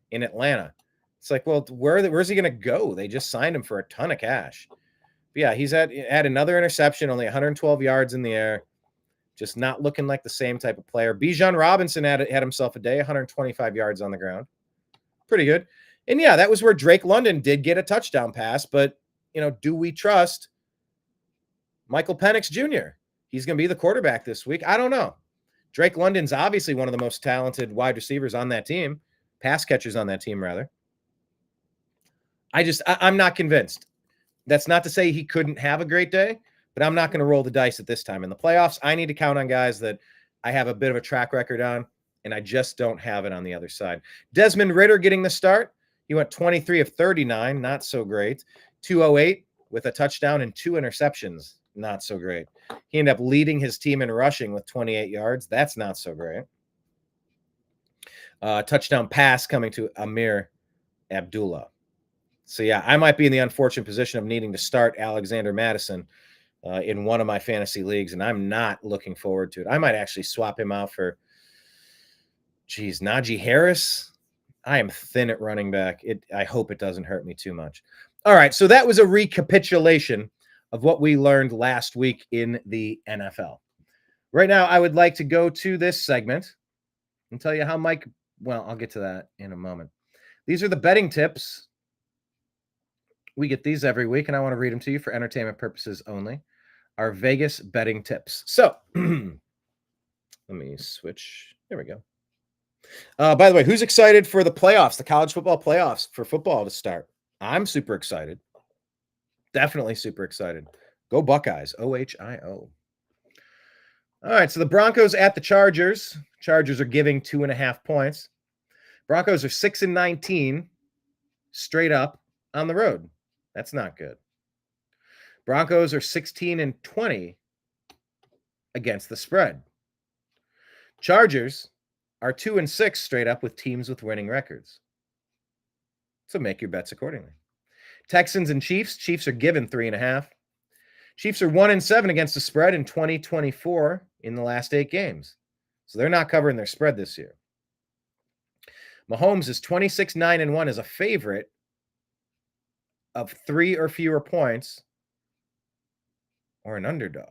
in Atlanta? It's like, well, where's he going to go? They just signed him for a ton of cash. But yeah, he's had another interception, only 112 yards in the air. Just not looking like the same type of player. Bijan Robinson had himself a day, 125 yards on the ground. Pretty good. And yeah, that was where Drake London did get a touchdown pass. But, you know, do we trust Michael Penix Jr.? He's going to be the quarterback this week. I don't know. Drake London's obviously one of the most talented wide receivers on that team. Pass catchers on that team, rather. I'm not convinced. That's not to say he couldn't have a great day, but I'm not going to roll the dice at this time. In the playoffs, I need to count on guys that I have a bit of a track record on, and I just don't have it on the other side. Desmond Ridder getting the start. He went 23 of 39, not so great. 208 with a touchdown and 2 interceptions, not so great. He ended up leading his team in rushing with 28 yards. That's not so great. Touchdown pass coming to Amir Abdullah. So, yeah, I might be in the unfortunate position of needing to start Alexander Madison. in one of my fantasy leagues, and I'm not looking forward to it. I might actually swap him out for, Najee Harris. I am thin at running back. I hope it doesn't hurt me too much. All right, so that was a recapitulation of what we learned last week in the NFL. Right now, I would like to go to this segment and tell you how Mike, well, I'll get to that in a moment. These are the betting tips. We get these every week, and I want to read them to you for entertainment purposes only. Our Vegas betting tips. So, let me switch. There we go. By the way, who's excited for the playoffs, the college football playoffs for football to start? I'm super excited. Definitely super excited. Go Buckeyes. OHIO. All right, so the Broncos at the Chargers. Chargers are giving 2.5 points. Broncos are 6-19 straight up on the road. That's not good. Broncos are 16-20 against the spread. Chargers are 2-6 straight up with teams with winning records. So make your bets accordingly. Texans and Chiefs. Chiefs are given 3.5. Chiefs are 1-7 against the spread in 2024 in the last 8 games. So they're not covering their spread this year. Mahomes is 26-9-1 as a favorite of 3 or fewer points or an underdog.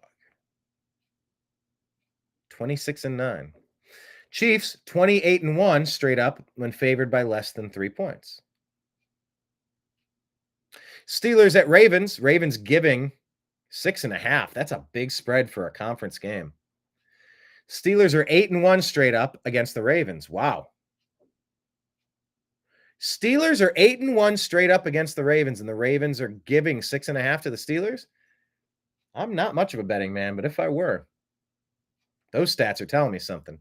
26-9. Chiefs 28-1 straight up when favored by less than 3 points. Steelers at Ravens. Ravens giving 6.5. That's a big spread for a conference game. Steelers are 8-1 straight up against the Ravens. Wow. Steelers are 8-1 straight up against the Ravens, and the Ravens are giving 6.5 to the Steelers. I'm not much of a betting man, but if I were, those stats are telling me something.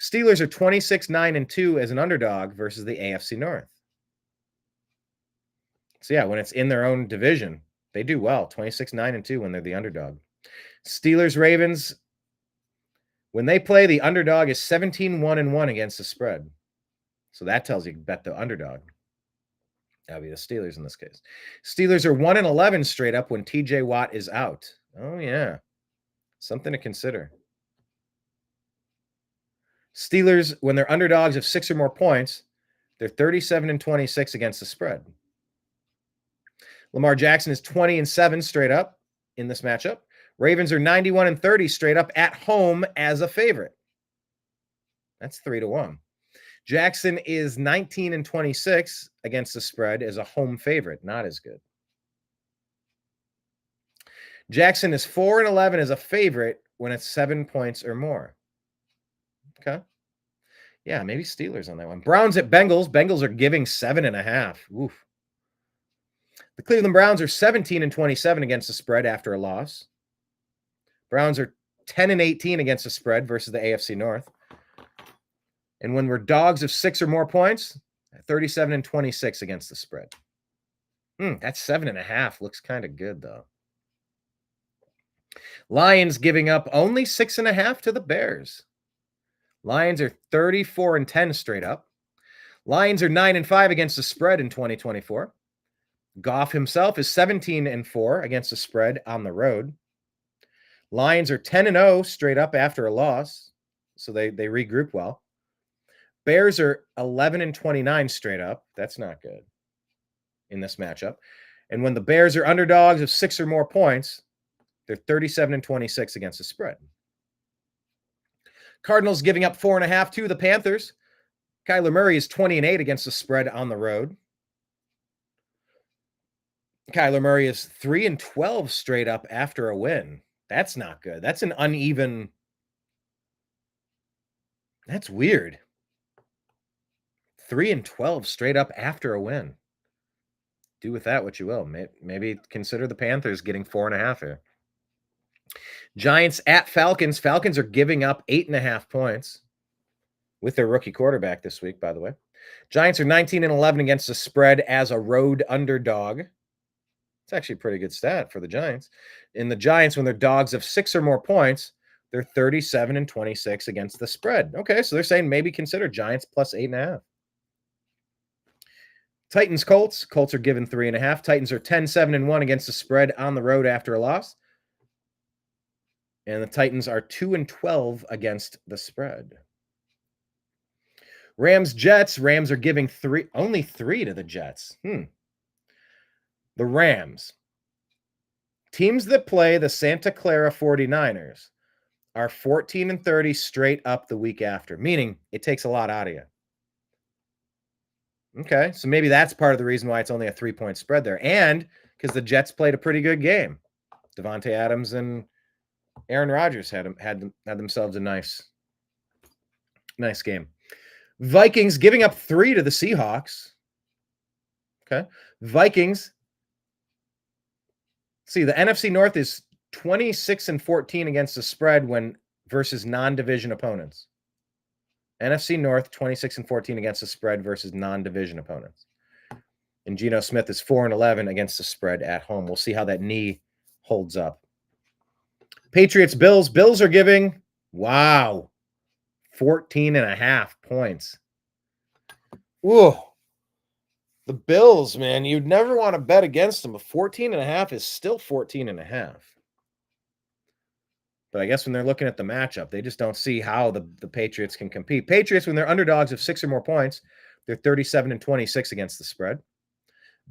Steelers are 26-9-2 as an underdog versus the AFC North. So yeah, when it's in their own division, they do well. 26-9-2 when they're the underdog. Steelers Ravens, when they play, the underdog is 17-1-1 against the spread. So that tells you bet the underdog. That would be the Steelers in this case. Steelers are 1-11 straight up when TJ Watt is out. Oh, yeah. Something to consider. Steelers, when they're underdogs of 6 or more points, they're 37-26 against the spread. Lamar Jackson is 20-7 straight up in this matchup. Ravens are 91-30 straight up at home as a favorite. That's 3-1. Jackson is 19-26 against the spread as a home favorite. Not as good. Jackson is 4-11 as a favorite when it's 7 points or more. Okay. Yeah, maybe Steelers on that one. Browns at Bengals. Bengals are giving 7.5. Oof. The Cleveland Browns are 17-27 against the spread after a loss. Browns are 10-18 against the spread versus the AFC North. And when we're dogs of 6 or more points, 37-26 against the spread. That's 7.5. Looks kind of good, though. Lions giving up only 6.5 to the Bears. Lions are 34-10 straight up. Lions are 9-5 against the spread in 2024. Goff himself is 17-4 against the spread on the road. Lions are 10-0 straight up after a loss, so they regroup well. Bears are 11-29 straight up. That's not good in this matchup. And when the Bears are underdogs of 6 or more points, they're 37-26 against the spread. Cardinals giving up 4.5 to the Panthers. Kyler Murray is 20-8 against the spread on the road. Kyler Murray is 3-12 straight up after a win. That's not good. That's an uneven. That's weird. 3-12 straight up after a win. Do with that what you will. Maybe consider the Panthers getting 4.5 here. Giants at Falcons. Falcons are giving up 8.5 points with their rookie quarterback this week, by the way. Giants are 19-11 against the spread as a road underdog. It's actually a pretty good stat for the Giants. In the Giants, when they're dogs of 6 or more points, they're 37-26 against the spread. Okay, so they're saying maybe consider Giants plus 8.5. Titans, Colts. Colts are given 3.5. Titans are 10-7-1 against the spread on the road after a loss. And the Titans are 2-12 against the spread. Rams, Jets. Rams are giving only 3 to the Jets. The Rams. Teams that play the Santa Clara 49ers are 14-30 straight up the week after, meaning it takes a lot out of you. Okay, so maybe that's part of the reason why it's only a 3-point spread there. And because the Jets played a pretty good game. Devontae Adams and Aaron Rodgers had themselves a nice game. Vikings giving up 3 to the Seahawks. Okay. Vikings. See, the NFC North is 26-14 against the spread versus non-division opponents. NFC North 26-14 against the spread versus non-division opponents. And Geno Smith is 4-11 against the spread at home. We'll see how that knee holds up. Patriots, Bills. Bills are giving, 14.5 points. Ooh. The Bills, man, you'd never want to bet against them, but 14.5 is still 14.5. But I guess when they're looking at the matchup, they just don't see how the Patriots can compete. Patriots, when they're underdogs of 6 or more points, they're 37-26 against the spread.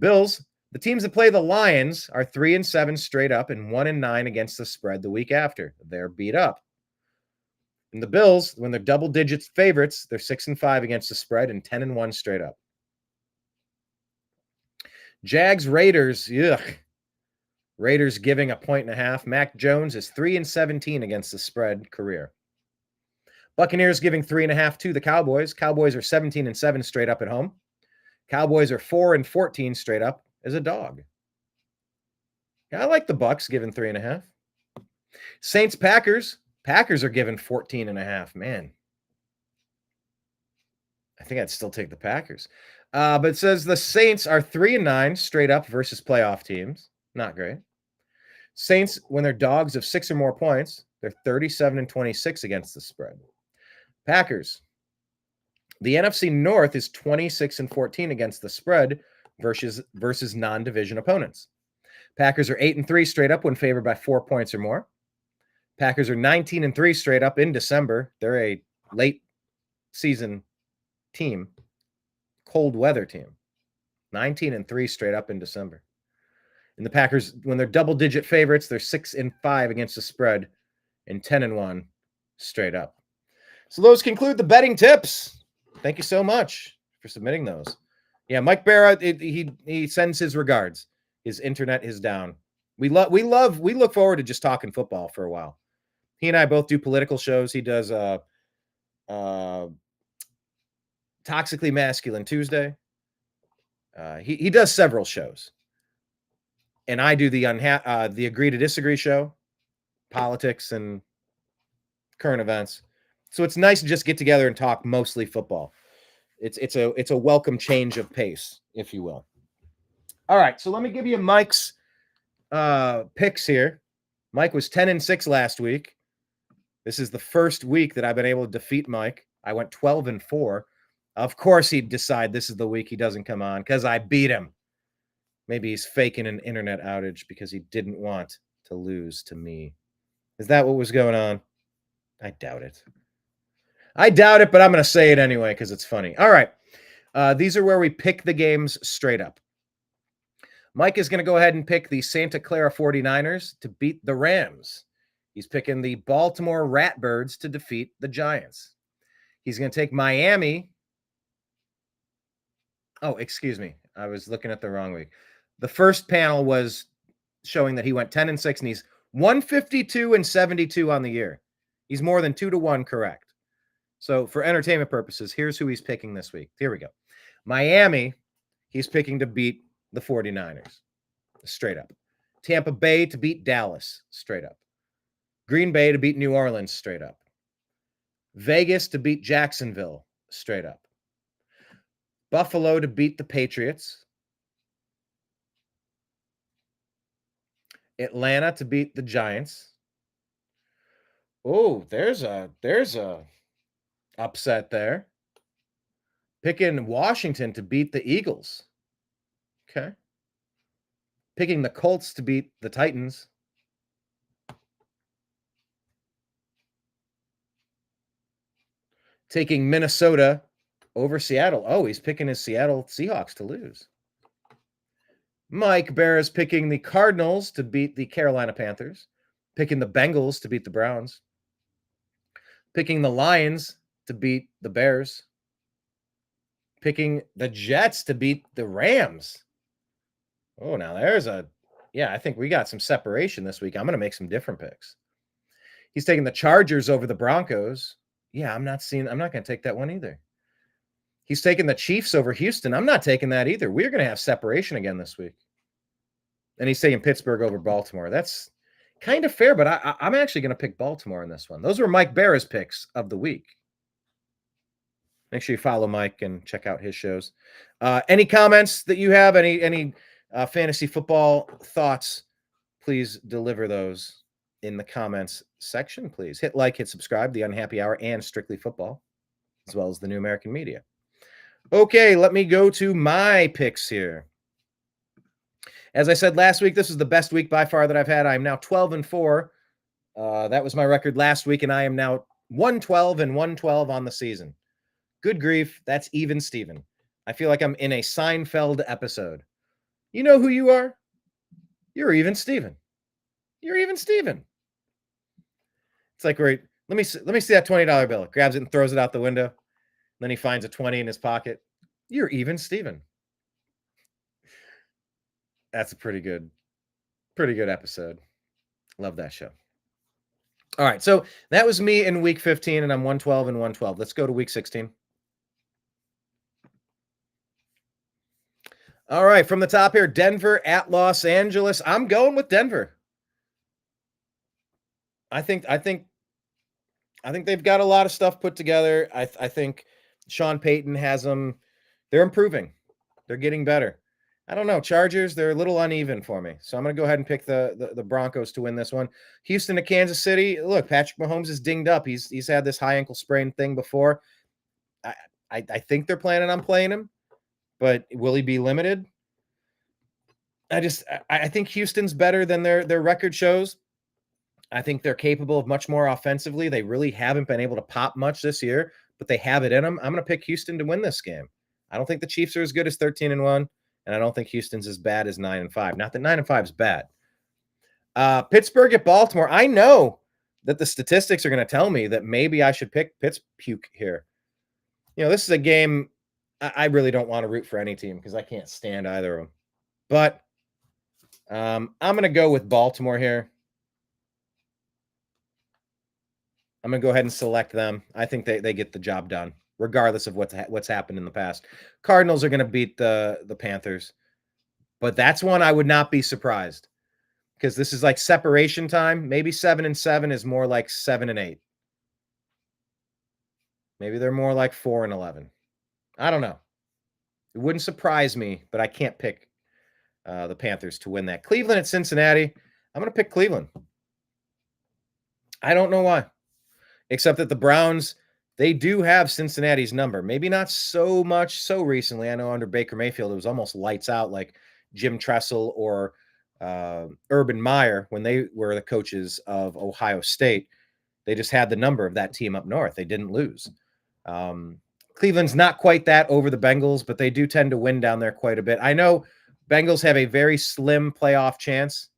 Bills, the teams that play the Lions are 3-7 straight up and 1-9 against the spread the week after. They're beat up. And the Bills, when they're double digits favorites, they're 6-5 against the spread and 10-1 straight up. Jags, Raiders, Raiders giving 1.5. Mac Jones is 3-17 against the spread career. Buccaneers giving 3.5 to the Cowboys. Cowboys are 17-7 straight up at home. Cowboys are 4-14 straight up as a dog. Yeah, I like the Bucs giving 3.5. Saints, Packers. Packers are giving 14.5. Man, I think I'd still take the Packers. But it says the Saints are 3-9 straight up versus playoff teams. Not great. Saints, when they're dogs of 6 or more points, they're 37-26 against the spread. Packers. The NFC North is 26-14 against the spread versus non-division opponents. Packers are 8-3 straight up when favored by 4 points or more. Packers are 19-3 straight up in December. They're a late season team, cold weather team. 19-3 straight up in December. And the Packers, when they're double-digit favorites, they're 6-5 against the spread and 10-1 straight up. So those conclude the betting tips. Thank you so much for submitting those. Yeah, Mike Bara, he sends his regards. His internet is down. We look forward to just talking football for a while. He and I both do political shows. He does Toxically Masculine Tuesday. He does several shows. And I do the Agree to Disagree show, politics and current events. So it's nice to just get together and talk mostly football. It's a welcome change of pace, if you will. All right, so let me give you Mike's picks here. Mike was 10-6 last week. This is the first week that I've been able to defeat Mike. I went 12-4. Of course, he'd decide this is the week he doesn't come on because I beat him. Maybe he's faking an internet outage because he didn't want to lose to me. Is that what was going on? I doubt it. But I'm going to say it anyway because it's funny. All right. These are where we pick the games straight up. Mike is going to go ahead and pick the Santa Clara 49ers to beat the Rams. He's picking the Baltimore Ratbirds to defeat the Giants. He's going to take Miami. Oh, excuse me. I was looking at the wrong week. The first panel was showing that he went 10-6, and he's 152-72 on the year. He's more than 2-1 correct. So for entertainment purposes, here's who he's picking this week. Here we go. Miami, he's picking to beat the 49ers. Straight up. Tampa Bay to beat Dallas. Straight up. Green Bay to beat New Orleans. Straight up. Vegas to beat Jacksonville. Straight up. Buffalo to beat the Patriots. Atlanta to beat the Giants. Oh, there's a upset there. Picking Washington to beat the Eagles. Okay. Picking the Colts to beat the Titans. taking Minnesota over Seattle. Oh, he's picking his Seattle Seahawks to lose. Mike Bara is picking the Cardinals to beat the Carolina Panthers, picking the Bengals to beat the Browns, picking the Lions to beat the Bears, picking the Jets to beat the Rams. Oh, now I think we got some separation this week. I'm going to make some different picks. He's taking the Chargers over the Broncos. Yeah, I'm not going to take that one either. He's taking the Chiefs over Houston. I'm not taking that either. We're going to have separation again this week. And he's taking Pittsburgh over Baltimore. That's kind of fair, but I'm actually going to pick Baltimore in this one. Those were Mike Bara's picks of the week. Make sure you follow Mike and check out his shows. Any comments that you have, any fantasy football thoughts, please deliver those in the comments section, please. Hit like, hit subscribe, The Unhappy Hour and Strictly Football, as well as the New American Media. Okay, let me go to my picks here. As I said last week, this is the best week by far that I've had. I'm now 12-4. That was my record last week, and I am now 112-112 on the season. Good grief, that's even Steven. I feel like I'm in a Seinfeld episode. You know who you are? You're even Steven. You're even Steven. It's like, let me see that $20 bill. Grabs it and throws it out the window. Then he finds a 20 in his pocket. You're even Steven. That's a pretty good episode. Love that show. All right, so that was me in week 15, and I'm 112-112. Let's go to week 16. All right, from the top here, Denver at Los Angeles. I'm going with Denver. I think they've got a lot of stuff put together. I think Sean Payton has them. They're improving. They're getting better. I don't know. Chargers, they're a little uneven for me. So I'm going to go ahead and pick the Broncos to win this one. Houston to Kansas City. Look, Patrick Mahomes is dinged up. He's had this high ankle sprain thing before. I think they're planning on playing him, but will he be limited? I think Houston's better than their record shows. I think they're capable of much more offensively. They really haven't been able to pop much this year, but they have it in them. I'm going to pick Houston to win this game. I don't think the Chiefs are as good as 13-1, and I don't think Houston's as bad as 9-5. Not that 9-5 is bad. Pittsburgh at Baltimore. I know that the statistics are going to tell me that maybe I should pick Pittsburgh here. You know, this is a game I really don't want to root for any team because I can't stand either of them. But I'm going to go with Baltimore here. I'm going to go ahead and select them. I think they get the job done, regardless of what's happened in the past. Cardinals are going to beat the Panthers, but that's one I would not be surprised because this is like separation time. Maybe 7-7 is more like 7-8. Maybe they're more like 4-11. I don't know. It wouldn't surprise me, but I can't pick the Panthers to win that. Cleveland at Cincinnati. I'm going to pick Cleveland. I don't know why. Except that the Browns, they do have Cincinnati's number. Maybe not so much so recently. I know under Baker Mayfield, it was almost lights out like Jim Tressel or Urban Meyer when they were the coaches of Ohio State. They just had the number of that team up north. They didn't lose. Cleveland's not quite that over the Bengals, but they do tend to win down there quite a bit. I know Bengals have a very slim playoff chance.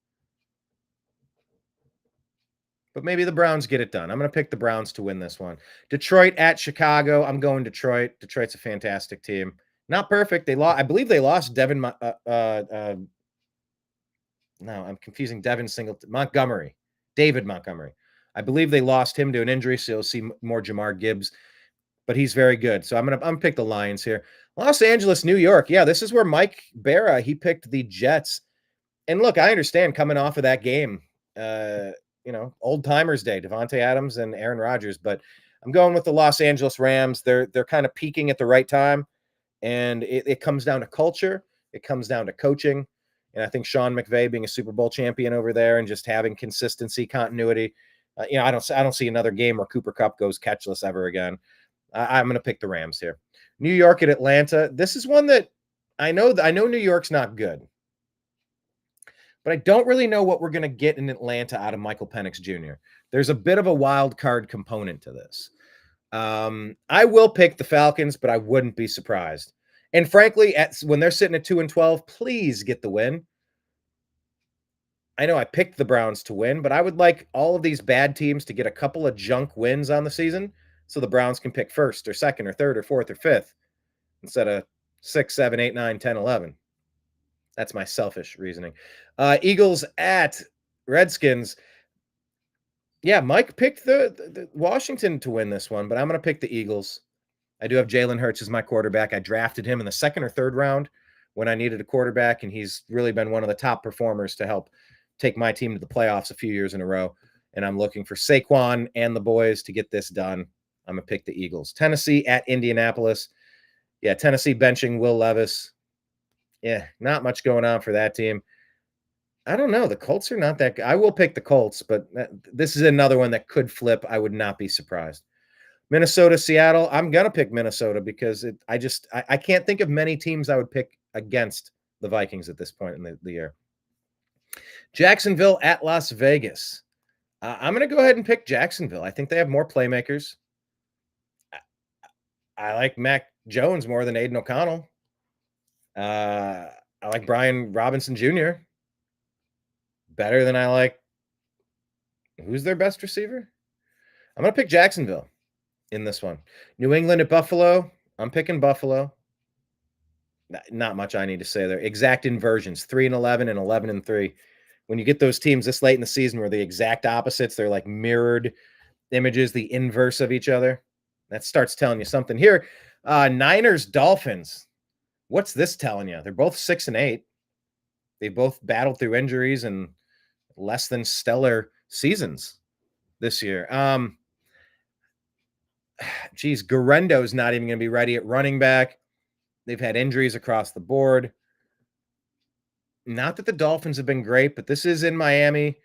But maybe the Browns get it done. I'm going to pick the Browns to win this one. Detroit at Chicago. I'm going Detroit. Detroit's a fantastic team. Not perfect. They lost. I believe they lost Devin. No, I'm confusing Devin Montgomery. David Montgomery. I believe they lost him to an injury, so you'll see more Jamar Gibbs. But he's very good. So I'm gonna pick the Lions here. Los Angeles, New York. Yeah, this is where Mike Bara, he picked the Jets. And look, I understand coming off of that game. Old timers day, Devontae Adams and Aaron Rodgers, but I'm going with the Los Angeles Rams. They're kind of peaking at the right time, and it comes down to culture. It comes down to coaching, and I think Sean McVay being a Super Bowl champion over there and just having consistency, continuity. I don't see another game where Cooper Kupp goes catchless ever again. I'm going to pick the Rams here. New York at Atlanta. This is one that I know New York's not good. But I don't really know what we're going to get in Atlanta out of Michael Penix Jr. There's a bit of a wild card component to this. I will pick the Falcons, but I wouldn't be surprised. And frankly, when they're sitting at 2-12, please get the win. I know I picked the Browns to win, but I would like all of these bad teams to get a couple of junk wins on the season so the Browns can pick first or second or third or fourth or fifth instead of 6, 7, 8, 9, 10, 11. That's my selfish reasoning. Eagles at Redskins. Yeah, Mike picked the Washington to win this one, but I'm going to pick the Eagles. I do have Jalen Hurts as my quarterback. I drafted him in the second or third round when I needed a quarterback, and he's really been one of the top performers to help take my team to the playoffs a few years in a row. And I'm looking for Saquon and the boys to get this done. I'm going to pick the Eagles. Tennessee at Indianapolis. Yeah, Tennessee benching Will Levis. Yeah, not much going on for that team. I don't know. The Colts are not that good. I will pick the Colts, but this is another one that could flip. I would not be surprised. Minnesota, Seattle. I'm going to pick Minnesota because I can't think of many teams I would pick against the Vikings at this point in the year. Jacksonville at Las Vegas. I'm going to go ahead and pick Jacksonville. I think they have more playmakers. I like Mac Jones more than Aiden O'Connell. I like Brian Robinson Jr. better than I like. Who's their best receiver? I'm going to pick Jacksonville in this one. New England at Buffalo. I'm picking Buffalo. Not much I need to say there. Exact inversions, 3-11 and 11-3. When you get those teams this late in the season where the exact opposites, they're like mirrored images, the inverse of each other. That starts telling you something here. Niners, Dolphins. What's this telling you? They're both 6-8. They both battled through injuries and less than stellar seasons this year. Geez, Garendo's not even going to be ready at running back. They've had injuries across the board. Not that the Dolphins have been great, but this is in Miami,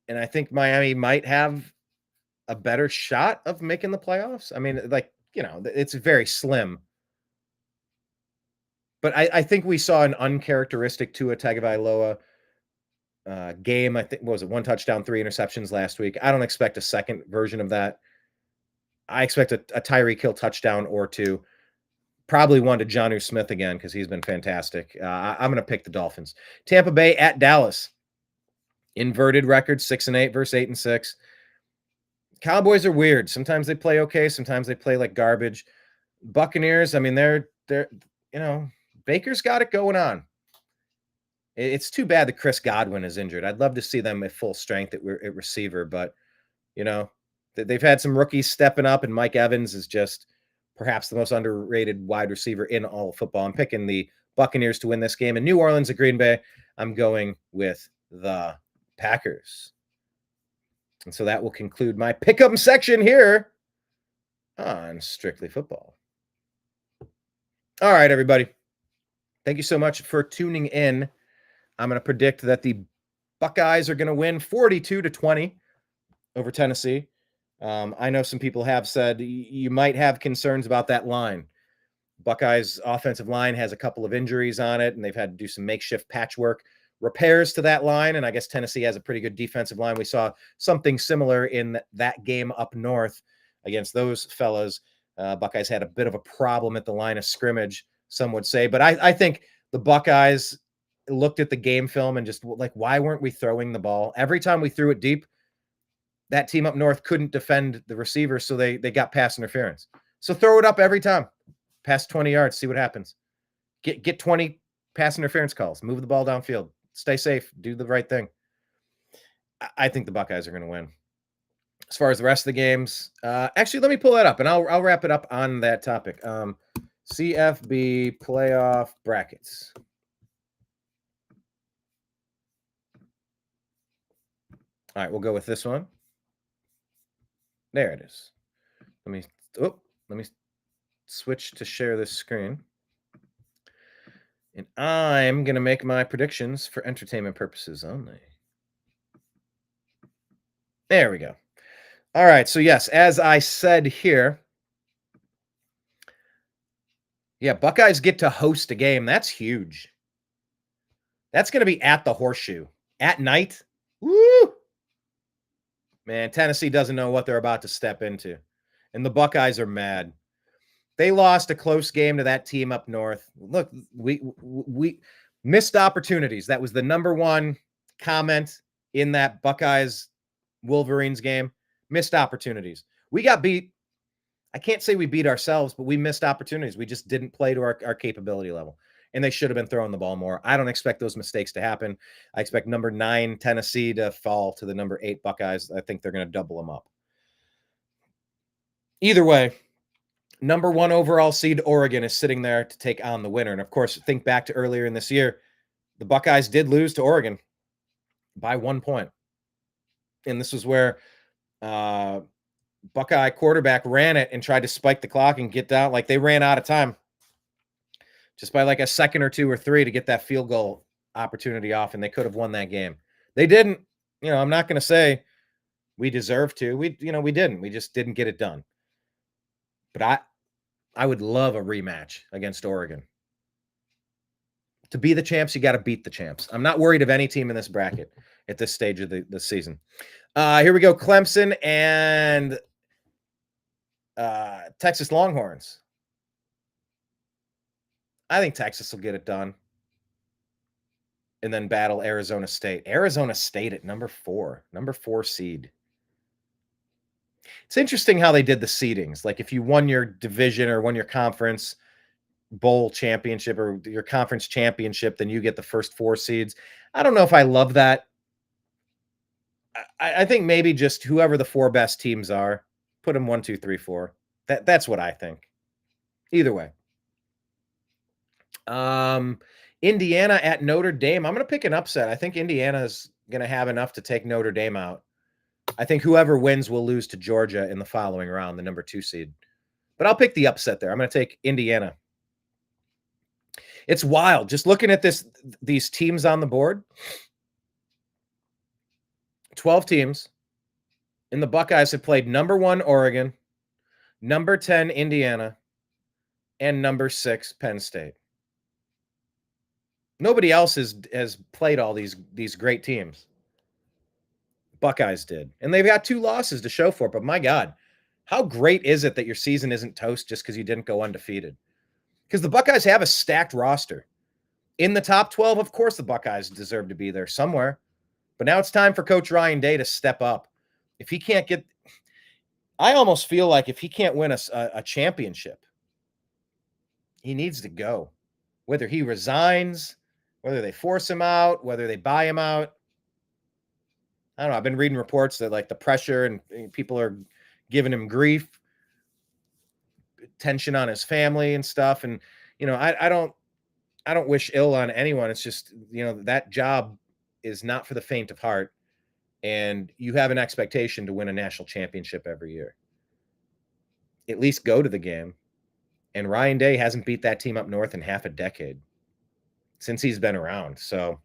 and I think Miami might have a better shot of making the playoffs. I mean, it's very slim. But I think we saw an uncharacteristic Tua Tagovailoa game. I think, what was it, 1 touchdown, 3 interceptions last week. I don't expect a second version of that. I expect a Tyreek Hill touchdown or 2. Probably 1 to Jonnu Smith again because he's been fantastic. I'm going to pick the Dolphins. Tampa Bay at Dallas. Inverted record, 6-8 versus 8-6. Cowboys are weird. Sometimes they play okay. Sometimes they play like garbage. Buccaneers, I mean, they're Baker's got it going on. It's too bad that Chris Godwin is injured. I'd love to see them at full strength at receiver, but they've had some rookies stepping up, and Mike Evans is just perhaps the most underrated wide receiver in all of football. I'm picking the Buccaneers to win this game. In New Orleans at Green Bay, I'm going with the Packers. And so that will conclude my pick-em section here on Strictly Football. All right, everybody. Thank you so much for tuning in. I'm going to predict that the Buckeyes are going to win 42-20 over Tennessee. I know some people have said you might have concerns about that line. Buckeyes' offensive line has a couple of injuries on it, and they've had to do some makeshift patchwork repairs to that line. And I guess Tennessee has a pretty good defensive line. We saw something similar in that game up north against those fellas. Buckeyes had a bit of a problem at the line of scrimmage, some would say. But I think the Buckeyes looked at the game film and just like, why weren't we throwing the ball? Every time we threw it deep, that team up north couldn't defend the receiver, so they got pass interference. So throw it up every time. Pass 20 yards, see what happens. Get 20 pass interference calls. Move the ball downfield. Stay safe. Do the right thing. I think the Buckeyes are going to win. As far as the rest of the games, actually, let me pull that up, and I'll wrap it up on that topic. CFB playoff brackets. All right, we'll go with this one. There it is. Let me switch to share this screen. And I'm going to make my predictions for entertainment purposes only. There we go. All right, so yes, as I said here, yeah, Buckeyes get to host a game. That's huge. That's going to be at the Horseshoe at night. Woo! Man, Tennessee doesn't know what they're about to step into. and the Buckeyes are mad. They lost a close game to that team up north. Look, we missed opportunities. That was the number one comment in that Buckeyes Wolverines game. Missed opportunities. We got beat. I can't say we beat ourselves, but we missed opportunities. We just didn't play to our capability level, and they should have been throwing the ball more. I don't expect those mistakes to happen. I expect number 9 Tennessee to fall to the number 8 Buckeyes. I think they're going to double them up. Either way, number 1 overall seed Oregon is sitting there to take on the winner. And of course, think back to earlier in this year, the Buckeyes did lose to Oregon by 1 point. And this was where Buckeye quarterback ran it and tried to spike the clock and get down. Like, they ran out of time just by like a second or 2 or 3 to get that field goal opportunity off, and they could have won that game. They didn't. I'm not going to say we deserved to. We didn't. We just didn't get it done. But I would love a rematch against Oregon. To be the champs, you got to beat the champs. I'm not worried of any team in this bracket at this stage of the season. Here we go. Clemson and Texas Longhorns. I think Texas will get it done. And then battle Arizona State. Arizona State at number 4 seed. It's interesting how they did the seedings. Like, if you won your division or won your conference bowl championship or your conference championship, then you get the first 4 seeds. I don't know if I love that. I think maybe just whoever the 4 best teams are, put them 1, 2, 3, 4. That's what I think. Either way. Indiana at Notre Dame. I'm going to pick an upset. I think Indiana is going to have enough to take Notre Dame out. I think whoever wins will lose to Georgia in the following round, the number 2 seed. But I'll pick the upset there. I'm going to take Indiana. It's wild. Just looking at these teams on the board. 12 teams. And the Buckeyes have played number 1 Oregon, number 10 Indiana, and number 6 Penn State. Nobody else has played all these great teams. Buckeyes did. And they've got 2 losses to show for it. But my God, how great is it that your season isn't toast just because you didn't go undefeated? Because the Buckeyes have a stacked roster. In the top 12, of course, the Buckeyes deserve to be there somewhere. But now it's time for Coach Ryan Day to step up. If he can't get – I almost feel like if he can't win a championship, he needs to go. Whether he resigns, whether they force him out, whether they buy him out. I don't know. I've been reading reports that, like, the pressure and people are giving him grief, tension on his family and stuff. And, I don't wish ill on anyone. It's just, that job is not for the faint of heart. And you have an expectation to win a national championship every year. At least go to the game. And Ryan Day hasn't beat that team up north in half a decade since he's been around. So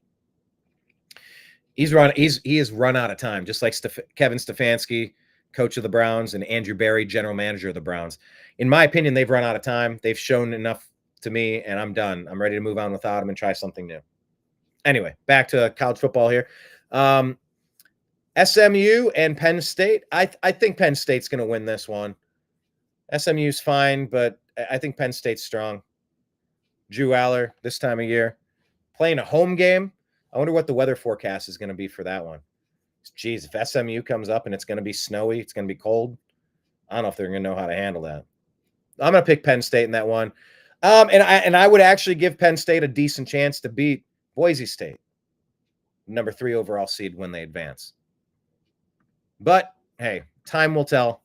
he has run out of time, just like Kevin Stefanski, coach of the Browns, and Andrew Berry, general manager of the Browns. In my opinion, they've run out of time. They've shown enough to me, and I'm done. I'm ready to move on without them and try something new. Anyway, back to college football here. SMU and Penn State. I think Penn State's going to win this one. SMU's fine, but I think Penn State's strong. Drew Aller this time of year. Playing a home game. I wonder what the weather forecast is going to be for that one. Geez, if SMU comes up and it's going to be snowy, it's going to be cold, I don't know if they're going to know how to handle that. I'm going to pick Penn State in that one. And I would actually give Penn State a decent chance to beat Boise State, number 3 overall seed, when they advance. But, hey, time will tell.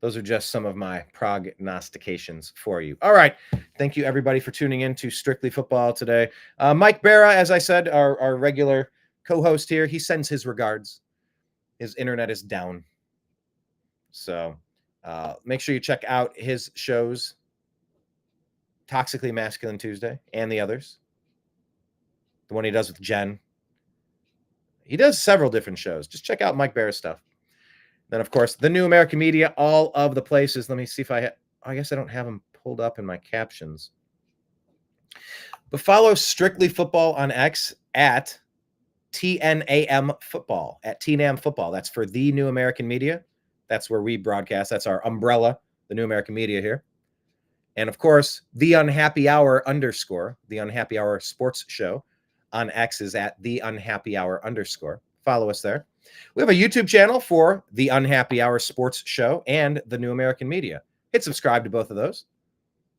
Those are just some of my prognostications for you. All right. Thank you, everybody, for tuning in to Strictly Football today. Mike Bara, as I said, our regular co-host here, he sends his regards. His internet is down. So make sure you check out his shows, Toxically Masculine Tuesday, and the others. The one he does with Jen. He does several different shows. Just check out Mike Bara's stuff. Then, of course, the New American Media, all of the places. Let me see if I guess I don't have them pulled up in my captions. But follow Strictly Football on X at TNAM Football, at TNAM Football. That's for the New American Media. That's where we broadcast. That's our umbrella, the New American Media here. And of course, the Unhappy Hour _ the Unhappy Hour Sports Show on X is at the Unhappy Hour _ Follow us there. We have a YouTube channel for the Unhappy Hour Sports Show and the New American Media. Hit subscribe to both of those.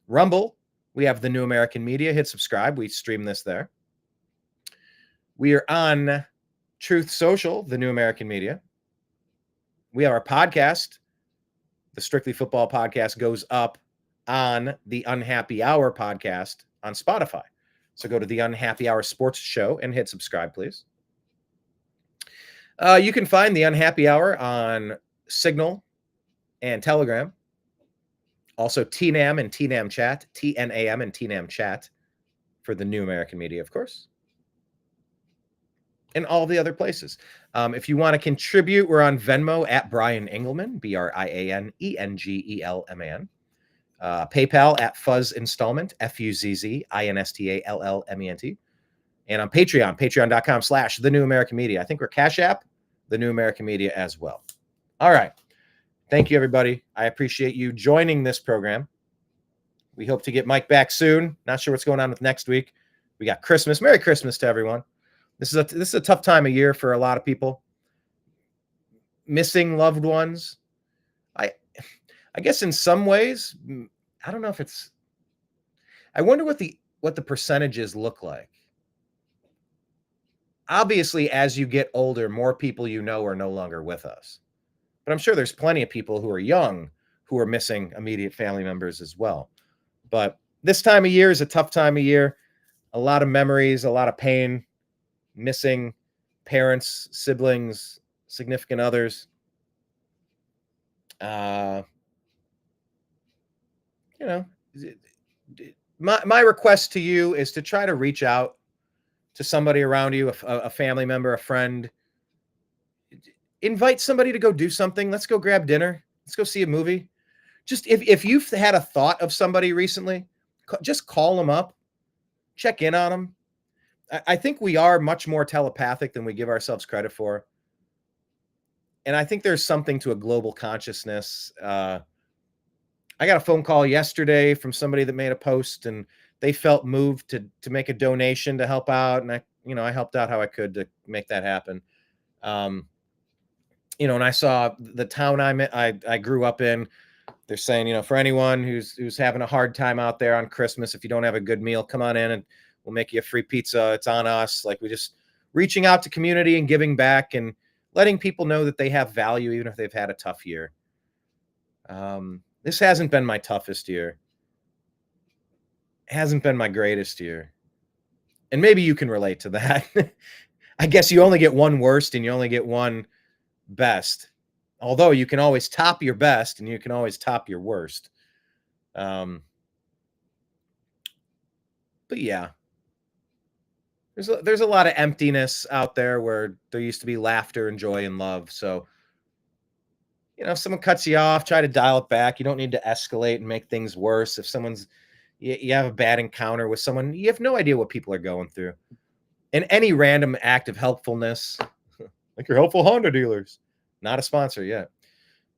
Rumble, we have the New American Media. Hit subscribe. We stream this there. We are on Truth Social, the New American Media. We have our podcast. The Strictly Football podcast goes up on the Unhappy Hour podcast on Spotify. So go to the Unhappy Hour Sports Show and hit subscribe, please. You can find the Unhappy Hour on Signal and Telegram. Also TNAM and TNAM Chat, TNAM and TNAM Chat for the New American Media, of course. And all the other places. If you want to contribute, we're on Venmo at Brian Engelman, BrianEngelman. PayPal at Fuzz Installment, FUZZINSTALLMENT. And on Patreon, patreon.com/The New American Media. I think we're Cash App, The New American Media as well. All right. Thank you, everybody. I appreciate you joining this program. We hope to get Mike back soon. Not sure what's going on with next week. We got Christmas. Merry Christmas to everyone. This is a tough time of year for a lot of people. Missing loved ones. I guess in some ways, I don't know if it's. I wonder what the percentages look like. Obviously, as you get older, more people you know are no longer with us. But I'm sure there's plenty of people who are young who are missing immediate family members as well. But this time of year is a tough time of year. A lot of memories, a lot of pain. Missing parents, siblings, significant others. My request to you is to try to reach out to somebody around you, a family member, a friend. Invite somebody to go do something. Let's go grab dinner. Let's go see a movie. Just if you've had a thought of somebody recently, just call them up, check in on them. I think we are much more telepathic than we give ourselves credit for. And I think there's something to a global consciousness. I got a phone call yesterday from somebody that made a post and they felt moved to make a donation to help out. And I helped out how I could to make that happen. And I saw the town I grew up in. They're saying, for anyone who's having a hard time out there on Christmas, if you don't have a good meal, come on in and we'll make you a free pizza. It's on us. Like, we just reaching out to community and giving back and letting people know that they have value, even if they've had a tough year. This hasn't been my toughest year. It hasn't been my greatest year. And maybe you can relate to that. I guess you only get one worst and you only get one best. Although you can always top your best and you can always top your worst. But yeah. There's a lot of emptiness out there where there used to be laughter and joy and love. So, if someone cuts you off, try to dial it back. You don't need to escalate and make things worse. If you have a bad encounter with someone, you have no idea what people are going through. And any random act of helpfulness, like your helpful Honda dealers, not a sponsor yet.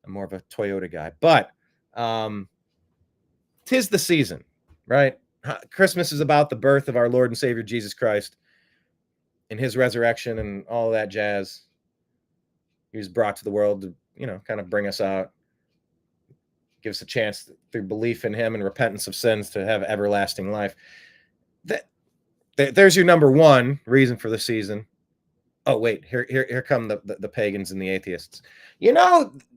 I'm more of a Toyota guy, but 'tis the season, right? Christmas is about the birth of our Lord and Savior, Jesus Christ, and his resurrection and all of that jazz. He was brought to the world to, kind of bring us out, give us a chance through belief in him and repentance of sins to have everlasting life. There's your number one reason for the season. Oh, wait, here come the pagans and the atheists.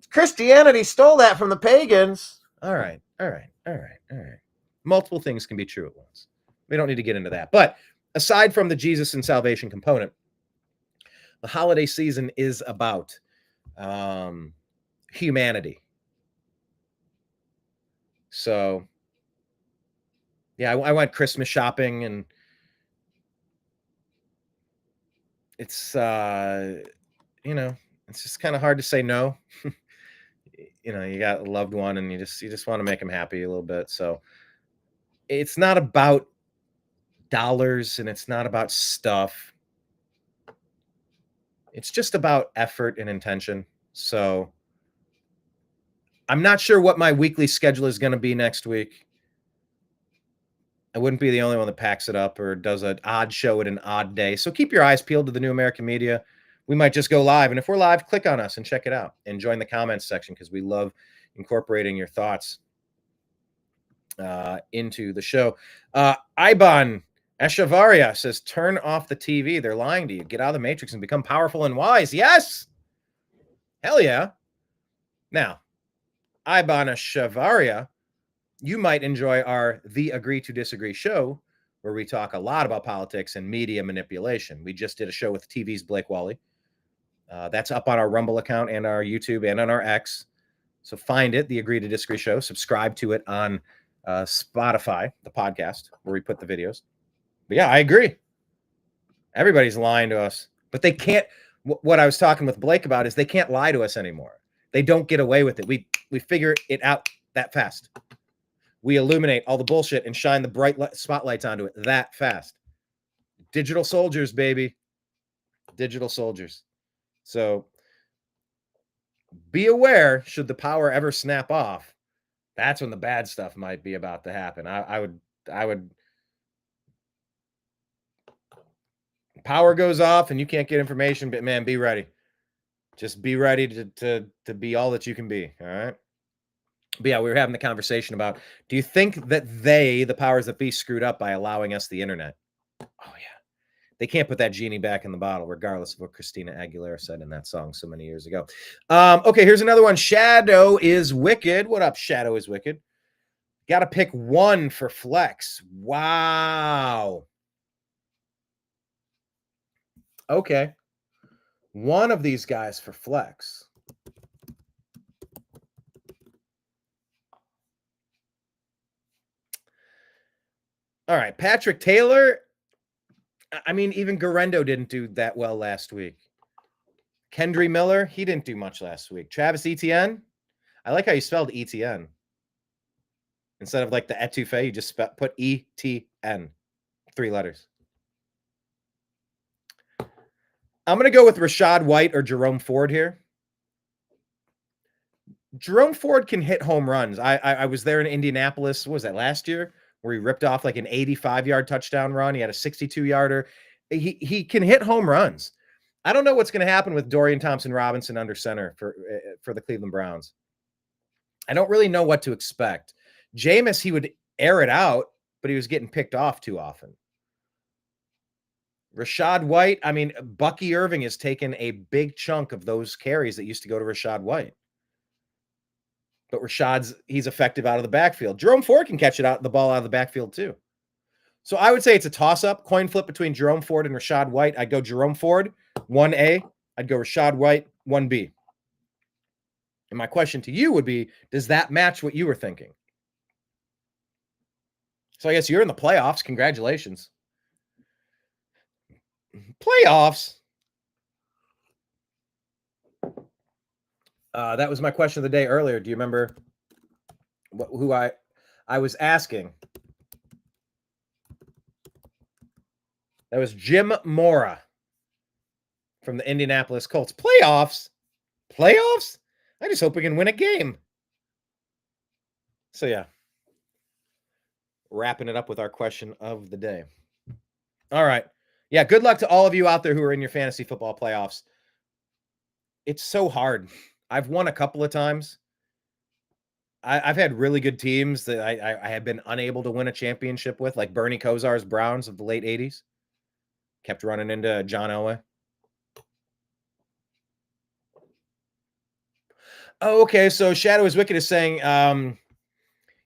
Christianity stole that from the pagans. All right. Multiple things can be true at once. We don't need to get into that. But aside from the Jesus and salvation component, the holiday season is about humanity. So, yeah, I went Christmas shopping, and it's it's just kind of hard to say no. You got a loved one, and you just want to make them happy a little bit. So, it's not about dollars, and it's not about stuff. It's just about effort and intention. So, I'm not sure what my weekly schedule is going to be next week. I wouldn't be the only one that packs it up or does an odd show at an odd day. So keep your eyes peeled to the New American Media. We might just go live. And if we're live, click on us and check it out and join the comments section because we love incorporating your thoughts into the show. Iban Echevarria says, turn off the TV. They're lying to you. Get out of the matrix and become powerful and wise. Yes. Hell yeah. Now, Iban Echevarria, you might enjoy our The Agree to Disagree show, where we talk a lot about politics and media manipulation. We just did a show with TV's Blake Wally. That's up on our Rumble account and our YouTube and on our X. So find it, The Agree to Disagree show. Subscribe to it on Spotify, the podcast, where we put the videos. But yeah, I agree. Everybody's lying to us. But they can't. What I was talking with Blake about is they can't lie to us anymore. They don't get away with it. We figure it out that fast. We illuminate all the bullshit and shine the bright spotlights onto it that fast. Digital soldiers, baby. Digital soldiers. So be aware, should the power ever snap off, that's when the bad stuff might be about to happen. I would power goes off and you can't get information, but man, be ready. Just be ready to be all that you can be. All right. But yeah, we were having the conversation about, do you think that the powers that be, screwed up by allowing us the internet? Oh yeah. They can't put that genie back in the bottle, regardless of what Christina Aguilera said in that song so many years ago. Okay, here's another one. Shadow is Wicked. What up, Shadow is Wicked? Got to pick one for flex. Wow. Okay. One of these guys for flex. All right, Patrick Taylor. I mean, even Garendo didn't do that well last week. Kendry Miller, he didn't do much last week. Travis Etienne, I like how you spelled Etienne. Instead of like the etouffee, you just put E-T-N, 3 letters. I'm going to go with Rashad White or Jerome Ford here. Jerome Ford can hit home runs. I was there in Indianapolis. What was that, last year? Where he ripped off like an 85-yard touchdown run. He had a 62-yarder. He can hit home runs. I don't know what's going to happen with Dorian Thompson-Robinson under center for the Cleveland Browns. I don't really know what to expect. Jameis, he would air it out, but he was getting picked off too often. Rashad White, I mean, Bucky Irving has taken a big chunk of those carries that used to go to Rashad White. But he's effective out of the backfield. Jerome Ford can catch the ball out of the backfield too. So I would say it's a toss-up, coin flip between Jerome Ford and Rashad White. I'd go Jerome Ford, 1A. I'd go Rashad White, 1B. And my question to you would be, does that match what you were thinking? So I guess you're in the playoffs. Congratulations. Playoffs? That was my question of the day earlier. Do you remember who I was asking? That was Jim Mora from the Indianapolis Colts. Playoffs? Playoffs? I just hope we can win a game. So yeah, wrapping it up with our question of the day. All right. Yeah, good luck to all of you out there who are in your fantasy football playoffs. It's so hard. I've won a couple of times. I've had really good teams that I have been unable to win a championship with, like Bernie Kosar's Browns of the late 80s. Kept running into John Elway. Oh, okay. So Shadow is Wicked is saying,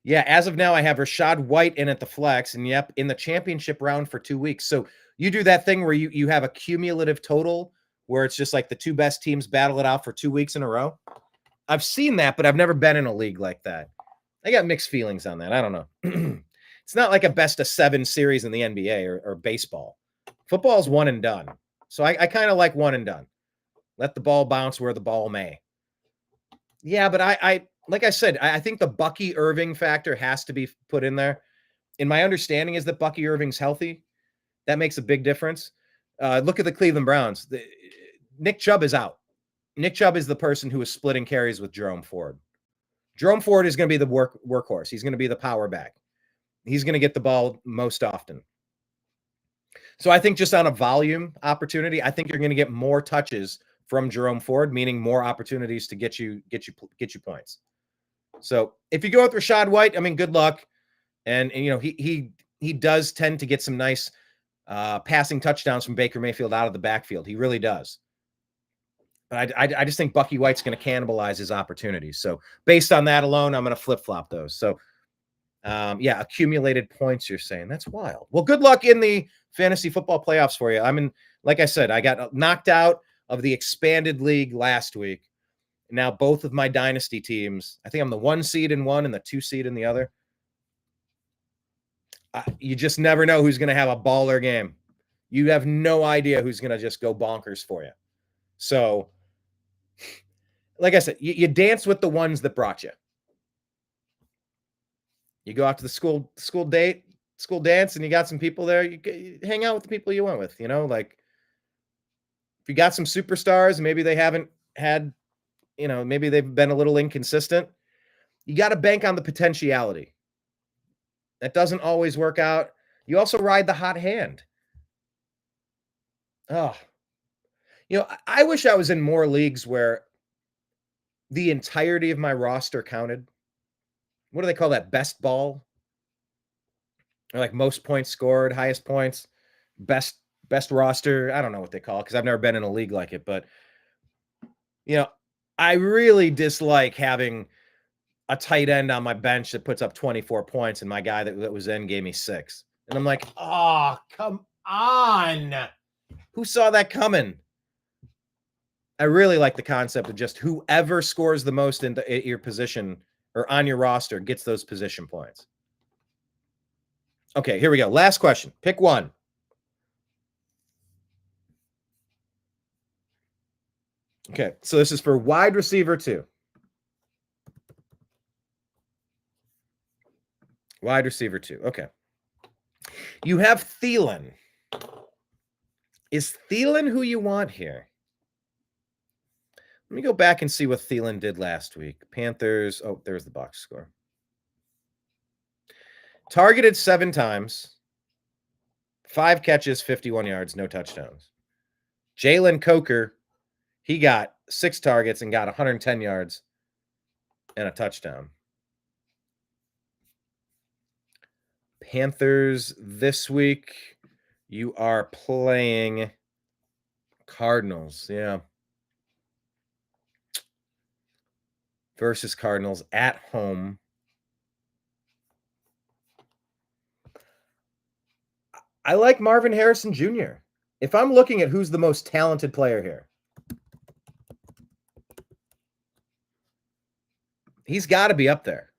yeah, as of now, I have Rashad White in at the flex, and yep, in the championship round for 2 weeks. So you do that thing where you have a cumulative total where it's just like the 2 best teams battle it out for 2 weeks in a row. I've seen that, but I've never been in a league like that. I got mixed feelings on that. I don't know. It's not like a best of 7 series in the NBA or baseball. Football's one and done. So I kind of like one and done. Let the ball bounce where the ball may. Yeah, but I like I said, I think the Bucky Irving factor has to be put in there. And my understanding is that Bucky Irving's healthy. That makes a big difference. Look at the Cleveland Browns. Nick Chubb is out. Nick Chubb is the person who is splitting carries with Jerome Ford. Jerome Ford is going to be the workhorse. He's going to be the power back. He's going to get the ball most often. So I think just on a volume opportunity, I think you're going to get more touches from Jerome Ford, meaning more opportunities to get you points. So if you go with Rachaad White, I mean, good luck. And you know, he does tend to get some nice passing touchdowns from Baker Mayfield out of the backfield. He really does. But I just think Bucky White's going to cannibalize his opportunities. So based on that alone, I'm going to flip-flop those. So yeah, accumulated points, you're saying. That's wild. Well, good luck in the fantasy football playoffs for you. Like I said, I got knocked out of the expanded league last week. Now both of my dynasty teams, I think I'm the 1 seed in one and the 2 seed in the other. You just never know who's going to have a baller game. You have no idea who's going to just go bonkers for you. So, like I said, you dance with the ones that brought you. You go out to the school dance, and you got some people there. You hang out with the people you went with. You know, like if you got some superstars, and maybe they haven't had, you know, maybe they've been a little inconsistent. You got to bank on the potentiality. That doesn't always work out. You also ride the hot hand. Oh, you know, I wish I was in more leagues where the entirety of my roster counted. What do they call that? Best ball? Or like most points scored, highest points, best roster. I don't know what they call it because I've never been in a league like it. But, you know, I really dislike having a tight end on my bench that puts up 24 points and my guy that was in gave me 6. And I'm like, oh, come on. Who saw that coming? I really like the concept of just whoever scores the most in your position or on your roster gets those position points. Okay, here we go. Last question. Pick one. Okay, so this is for wide receiver 2. Wide receiver 2. Okay. You have Thielen. Is Thielen who you want here? Let me go back and see what Thielen did last week. Panthers. Oh, there's the box score. Targeted 7 times. 5 catches, 51 yards, no touchdowns. Jalen Coker, he got 6 targets and got 110 yards and a touchdown. Panthers this week, you are playing Cardinals. Yeah. Versus Cardinals at home. I like Marvin Harrison Jr. If I'm looking at who's the most talented player here, he's got to be up there.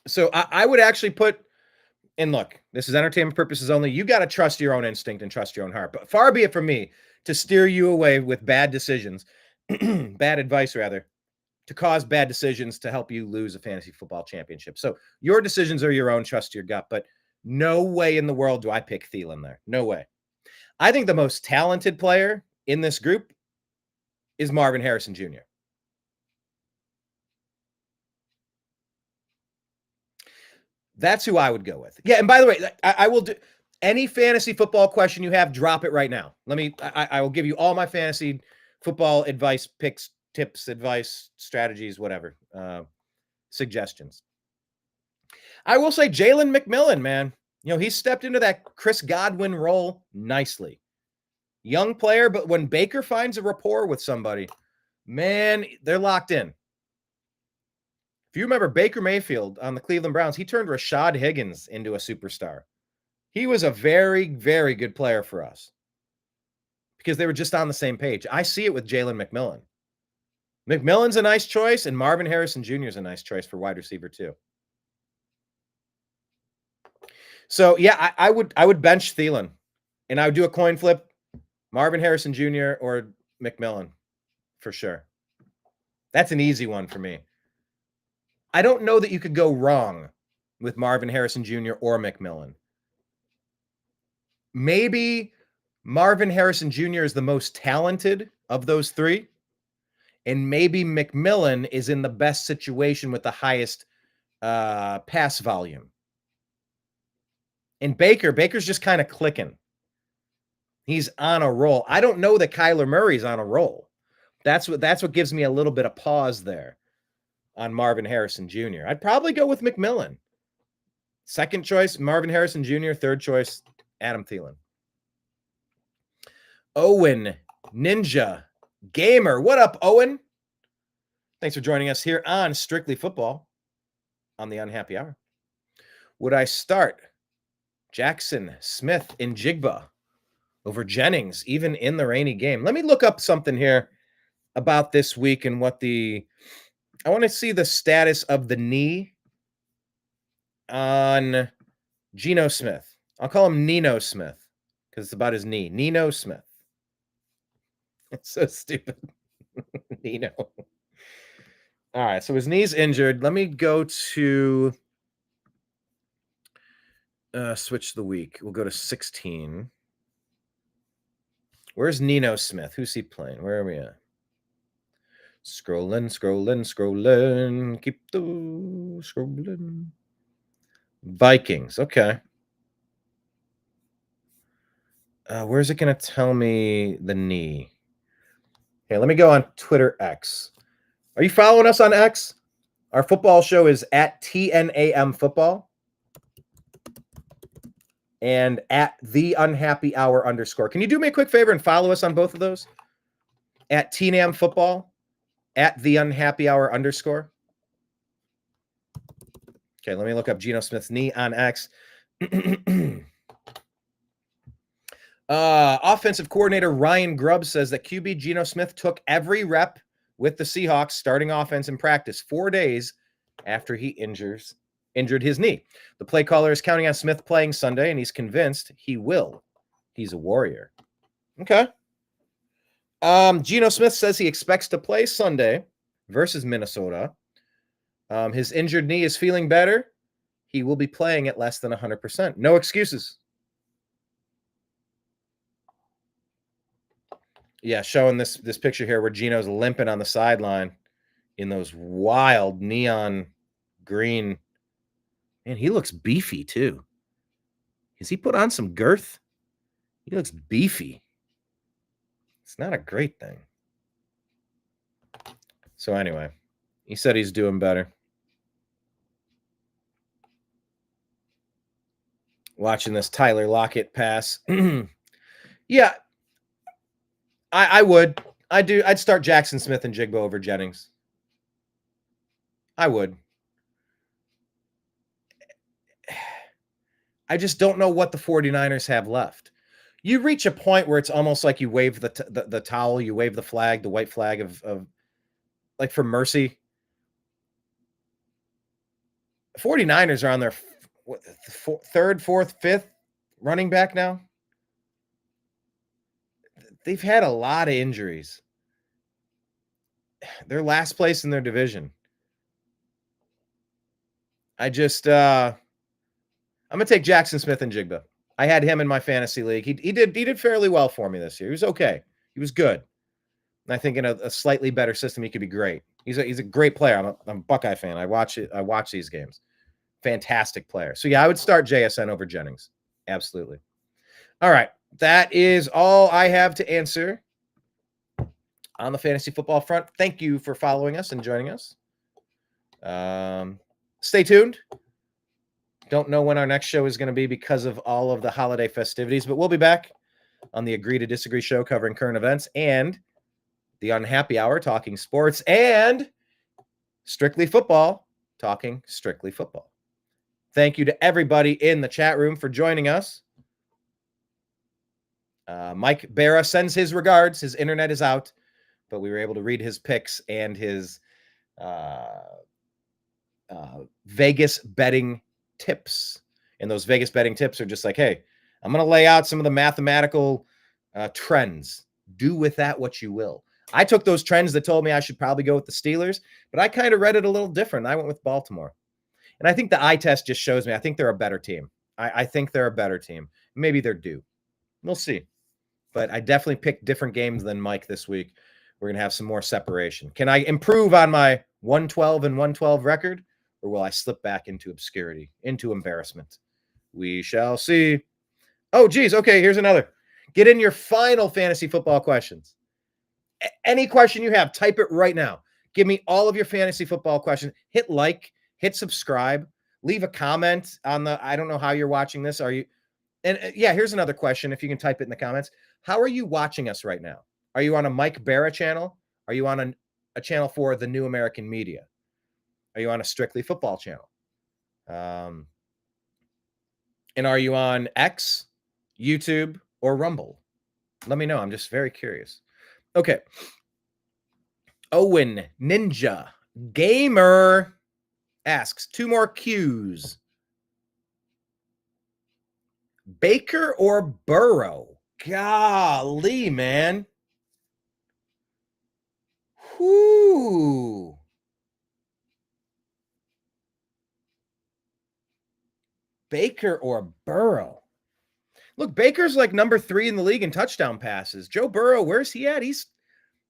So I would actually put, and look, this is entertainment purposes only. You got to trust your own instinct and trust your own heart. But far be it from me to steer you away with bad decisions, bad advice rather, to cause bad decisions to help you lose a fantasy football championship. So your decisions are your own, trust your gut, but no way in the world do I pick Thielen there. No way. I think the most talented player in this group is Marvin Harrison Jr. That's who I would go with. Yeah, and by the way, I will do any fantasy football question you have, drop it right now. I will give you all my fantasy football advice, picks, tips, advice, strategies, whatever, suggestions. I will say Jalen McMillan, man. You know, he stepped into that Chris Godwin role nicely. Young player, but when Baker finds a rapport with somebody, man, they're locked in. If you remember Baker Mayfield on the Cleveland Browns, he turned Rashad Higgins into a superstar. He was a very, very good player for us because they were just on the same page. I see it with Jalen McMillan. McMillan's a nice choice, and Marvin Harrison Jr. is a nice choice for wide receiver too. So yeah, I would bench Thielen, and I would do a coin flip, Marvin Harrison Jr. or McMillan for sure. That's an easy one for me. I don't know that you could go wrong with Marvin Harrison Jr. or McMillan. Maybe Marvin Harrison Jr. is the most talented of those 3, and maybe McMillan is in the best situation with the highest pass volume. And Baker's just kind of clicking. He's on a roll. I don't know that Kyler Murray's on a roll. That's what gives me a little bit of pause there on Marvin Harrison Jr. I'd probably go with McMillan. Second choice, Marvin Harrison Jr. Third choice, Adam Thielen. Owen Ninja Gamer. What up, Owen? Thanks for joining us here on Strictly Football on the Unhappy Hour. Would I start Jackson Smith in Jigba over Jennings, even in the rainy game? Let me look up something here about this week and I want to see the status of the knee on Geno Smith. I'll call him Nino Smith because it's about his knee. Nino Smith. It's so stupid. Nino. All right, so his knee's injured. Let me go to switch the week. We'll go to 16. Where's Nino Smith? Who's he playing? Where are we at? Scrolling. Keep the scrolling. Vikings. Okay. Where's it going to tell me the knee? Okay, let me go on Twitter X. Are you following us on X? Our football show is at TNAM Football and at the Unhappy Hour _. Can you do me a quick favor and follow us on both of those? At TNAM Football, at the Unhappy Hour _. Okay, let me look up Geno Smith's knee on X. Offensive coordinator Ryan Grubb says that QB Geno Smith took every rep with the Seahawks starting offense in practice 4 days after he injured his knee. The play caller is counting on Smith playing Sunday, and he's convinced he will. He's a warrior. Okay. Geno Smith says he expects to play Sunday versus Minnesota. His injured knee is feeling better. He will be playing at less than 100%. No excuses. Yeah, showing this picture here where Geno's limping on the sideline in those wild neon green. Man, he looks beefy too. Has he put on some girth? He looks beefy. It's not a great thing. So anyway, he said he's doing better. Watching this Tyler Lockett pass. Yeah, I would. I'd start Jackson Smith and Jigba over Jennings. I would. I just don't know what the 49ers have left. You reach a point where it's almost like you wave the towel, you wave the flag, the white flag of like for mercy. 49ers are on their third, fourth, fifth running back now. They've had a lot of injuries. They're last place in their division. I'm gonna take Jackson Smith and Jigba. I had him in my fantasy league. He did fairly well for me this year. He was okay. He was good. And I think in a slightly better system, he could be great. He's a great player. I'm a Buckeye fan. I watch these games. Fantastic player. So yeah, I would start JSN over Jennings. Absolutely. All right. That is all I have to answer on the fantasy football front. Thank you for following us and joining us. Stay tuned. Don't know when our next show is going to be because of all of the holiday festivities, but we'll be back on the Agree to Disagree show covering current events and the Unhappy Hour talking sports and Strictly Football talking strictly football. Thank you to everybody in the chat room for joining us. Mike Bara sends his regards. His internet is out, but we were able to read his picks and his Vegas betting tips. And those Vegas betting tips are just like, hey, I'm going to lay out some of the mathematical trends. Do with that what you will. I took those trends that told me I should probably go with the Steelers, but I kind of read it a little different. I went with Baltimore. And I think the eye test just shows me I think they're a better team. I think they're a better team. Maybe they're due. We'll see. But I definitely picked different games than Mike this week we're going to have some more separation. Can I improve on my 112 and 112 record, or will I slip back into obscurity, into embarrassment? We shall see. Oh, geez. Okay, here's another. Get in your final fantasy football questions. Any question you have, type it right now. Give me all of your fantasy football questions. Hit like, hit subscribe, leave a comment on the, I don't know how you're watching this. Are you, and yeah, here's another question. If you can type it in the comments. How are you watching us right now? Are you on a Mike Bara channel? Are you on a channel for the New American Media? Are you on a Strictly Football channel? And are you on X, YouTube, or Rumble? Let me know. I'm just very curious. Okay. Owen Ninja Gamer asks 2 more Qs. Baker or Burrow? Golly, man. Whoo. Baker or Burrow? Look, Baker's like number 3 in the league in touchdown passes. Joe Burrow, where's he at? He's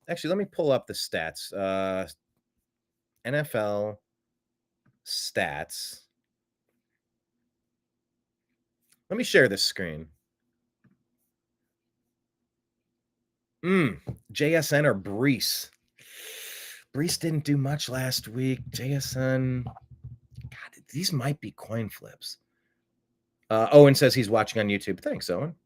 actually, let me pull up the stats. NFL stats. Let me share this screen. JSN or Brees? Brees didn't do much last week. JSN, God, these might be coin flips. Owen says he's watching on YouTube. Thanks, Owen.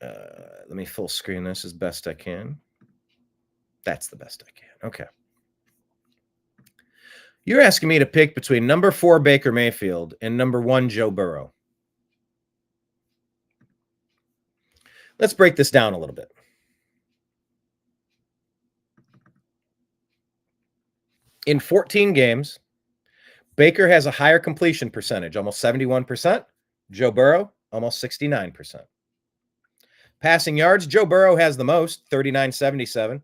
Let me full screen this as best I can. That's the best I can. Okay. You're asking me to pick between number 4 Baker Mayfield and number 1 Joe Burrow. Let's break this down a little bit. In 14 games, Baker has a higher completion percentage, almost 71%. Joe Burrow, almost 69%. Passing yards, Joe Burrow has the most, 39.77.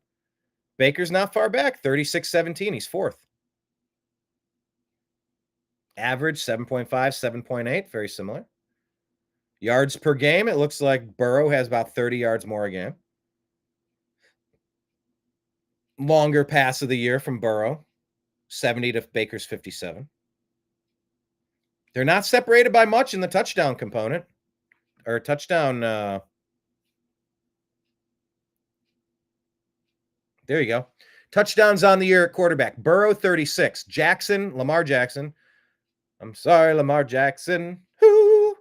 Baker's not far back, 36.17. He's 4th. Average, 7.5, 7.8, very similar. Yards per game, it looks like Burrow has about 30 yards more a game. Longer pass of the year from Burrow, 70 to Baker's 57. They're not separated by much in the touchdown component, or touchdown. There you go. Touchdowns on the year at quarterback. Burrow, 36. Lamar Jackson. I'm sorry, Lamar Jackson. Who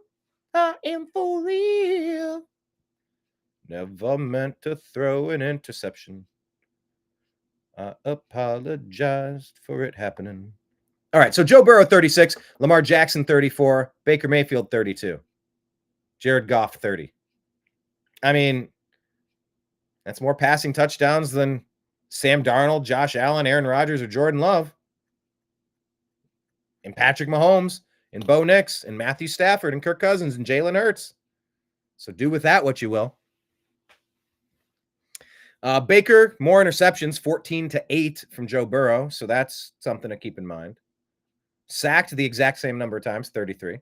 I am for real. Never meant to throw an interception. I apologized for it happening. All right, so Joe Burrow, 36. Lamar Jackson, 34. Baker Mayfield, 32. Jared Goff, 30. I mean, that's more passing touchdowns than Sam Darnold, Josh Allen, Aaron Rodgers, or Jordan Love. And Patrick Mahomes, and Bo Nix, and Matthew Stafford, and Kirk Cousins, and Jalen Hurts. So do with that what you will. Baker, more interceptions, 14-8 from Joe Burrow. So that's something to keep in mind. Sacked the exact same number of times, 33.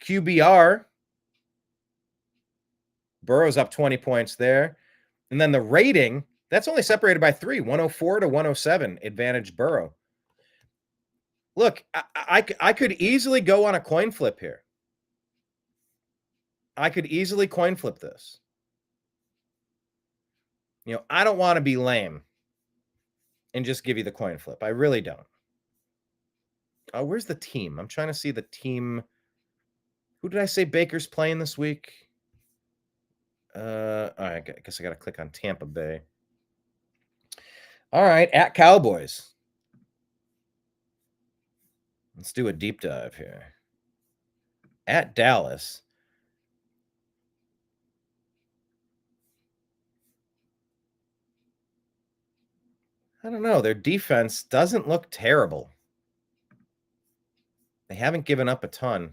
QBR, Burrow's up 20 points there. And then the rating, that's only separated by 3, 104 to 107, advantage Burrow. Look, I could easily go on a coin flip here. I could easily coin flip this. You know, I don't want to be lame and just give you the coin flip. I really don't. Oh, where's the team? I'm trying to see the team. Who did I say Baker's playing this week? I guess I got to click on Tampa Bay. All right, at Cowboys. Let's do a deep dive here. At Dallas. I don't know. Their defense doesn't look terrible. They haven't given up a ton.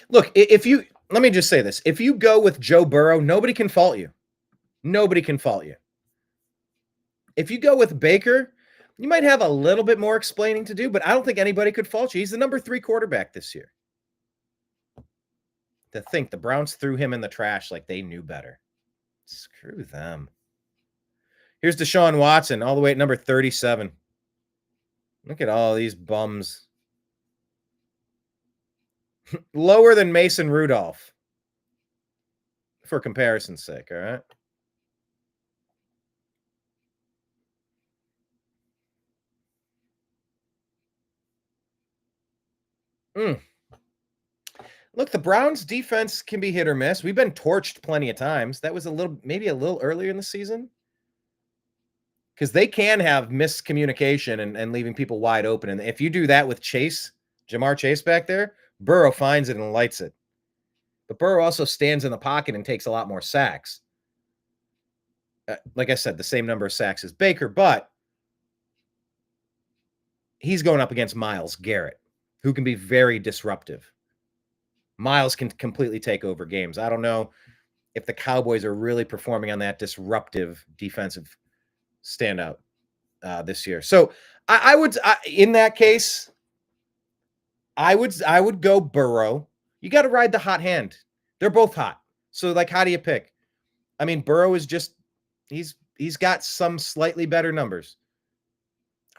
Look, let me just say this. If you go with Joe Burrow, nobody can fault you. Nobody can fault you. If you go with Baker, you might have a little bit more explaining to do, but I don't think anybody could fault you. He's the number 3 quarterback this year. To think the Browns threw him in the trash like they knew better. Screw them. Here's Deshaun Watson, all the way at number 37. Look at all these bums. Lower than Mason Rudolph. For comparison's sake, all right? Look, the Browns defense can be hit or miss. We've been torched plenty of times. That was maybe a little earlier in the season. Because they can have miscommunication and leaving people wide open. And if you do that with Jamar Chase back there, Burrow finds it and lights it. But Burrow also stands in the pocket and takes a lot more sacks. Like I said, the same number of sacks as Baker, but he's going up against Myles Garrett, who can be very disruptive. Myles can completely take over games. I don't know if the Cowboys are really performing on that disruptive defensive standout this year. So I would, in that case, I would go Burrow. You got to ride the hot hand. They're both hot. So like, how do you pick? I mean, Burrow is just, he's got some slightly better numbers.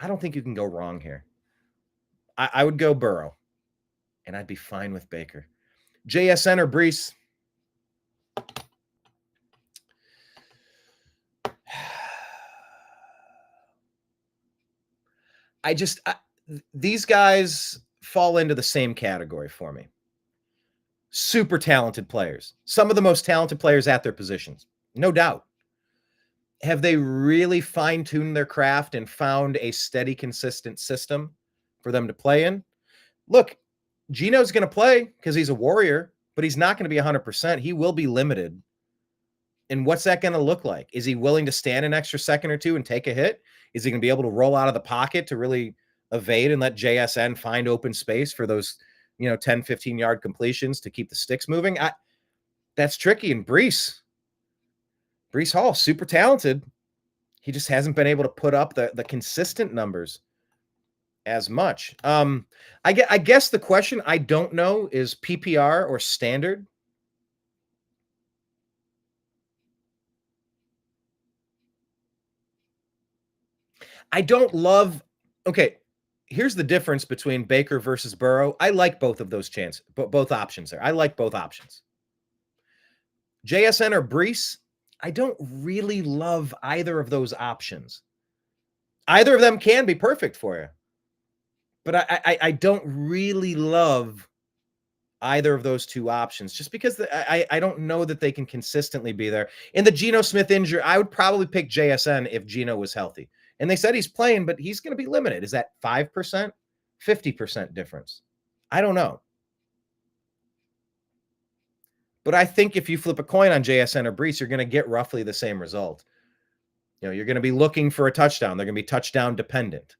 I don't think you can go wrong here. I would go Burrow, and I'd be fine with Baker. JSN or Brees? These guys fall into the same category for me. Super talented players. Some of the most talented players at their positions, no doubt. Have they really fine-tuned their craft and found a steady, consistent system for them to play in? Look, Geno's going to play because he's a warrior, but he's not going to be 100%. He will be limited. And what's that going to look like? Is he willing to stand an extra second or two and take a hit? Is he going to be able to roll out of the pocket to really evade and let JSN find open space for those, 10, 15-yard completions to keep the sticks moving? That's tricky. And Brees Hall, super talented. He just hasn't been able to put up the consistent numbers as much. I guess the question, I don't know, is PPR or standard? I don't love. Okay, here's the difference between Baker versus Burrow. I like both of those both options there. I like both options. JSN or Brees, I don't really love either of those options. Either of them can be perfect for you, but I don't really love either of those two options just because I don't know that they can consistently be there. In the Geno Smith injury, I would probably pick JSN if Geno was healthy. And they said he's playing, but he's going to be limited. Is that 5%, 50% difference? I don't know. But I think if you flip a coin on JSN or Brees, you're going to get roughly the same result. You're going to be looking for a touchdown. They're going to be touchdown dependent.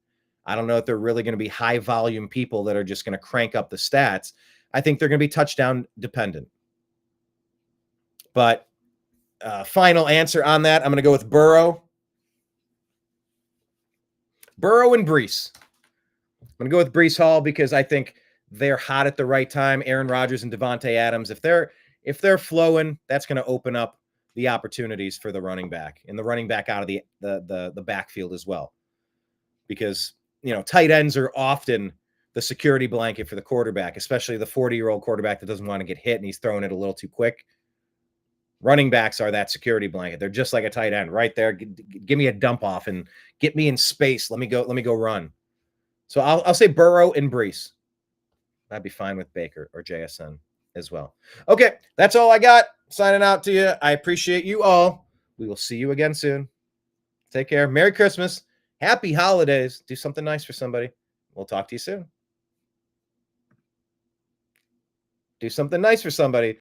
I don't know if they're really going to be high volume people that are just going to crank up the stats. I think they're going to be touchdown dependent. But final answer on that, I'm going to go with Burrow. Burrow and Brees. I'm going to go with Brees Hall because I think they're hot at the right time. Aaron Rodgers and Devontae Adams. If they're flowing, that's going to open up the opportunities for the running back and the running back out of the backfield as well. Because, tight ends are often the security blanket for the quarterback, especially the 40-year-old quarterback that doesn't want to get hit and he's throwing it a little too quick. Running backs are that security blanket. They're just like a tight end right there. Give me a dump off and get me in space. Let me go run. So I'll say Burrow and Brees. I'd be fine with Baker or JSN as well. Okay, that's all I got. Signing out to you. I appreciate you all. We will see you again soon. Take care. Merry Christmas. Happy holidays. Do something nice for somebody. We'll talk to you soon. Do something nice for somebody.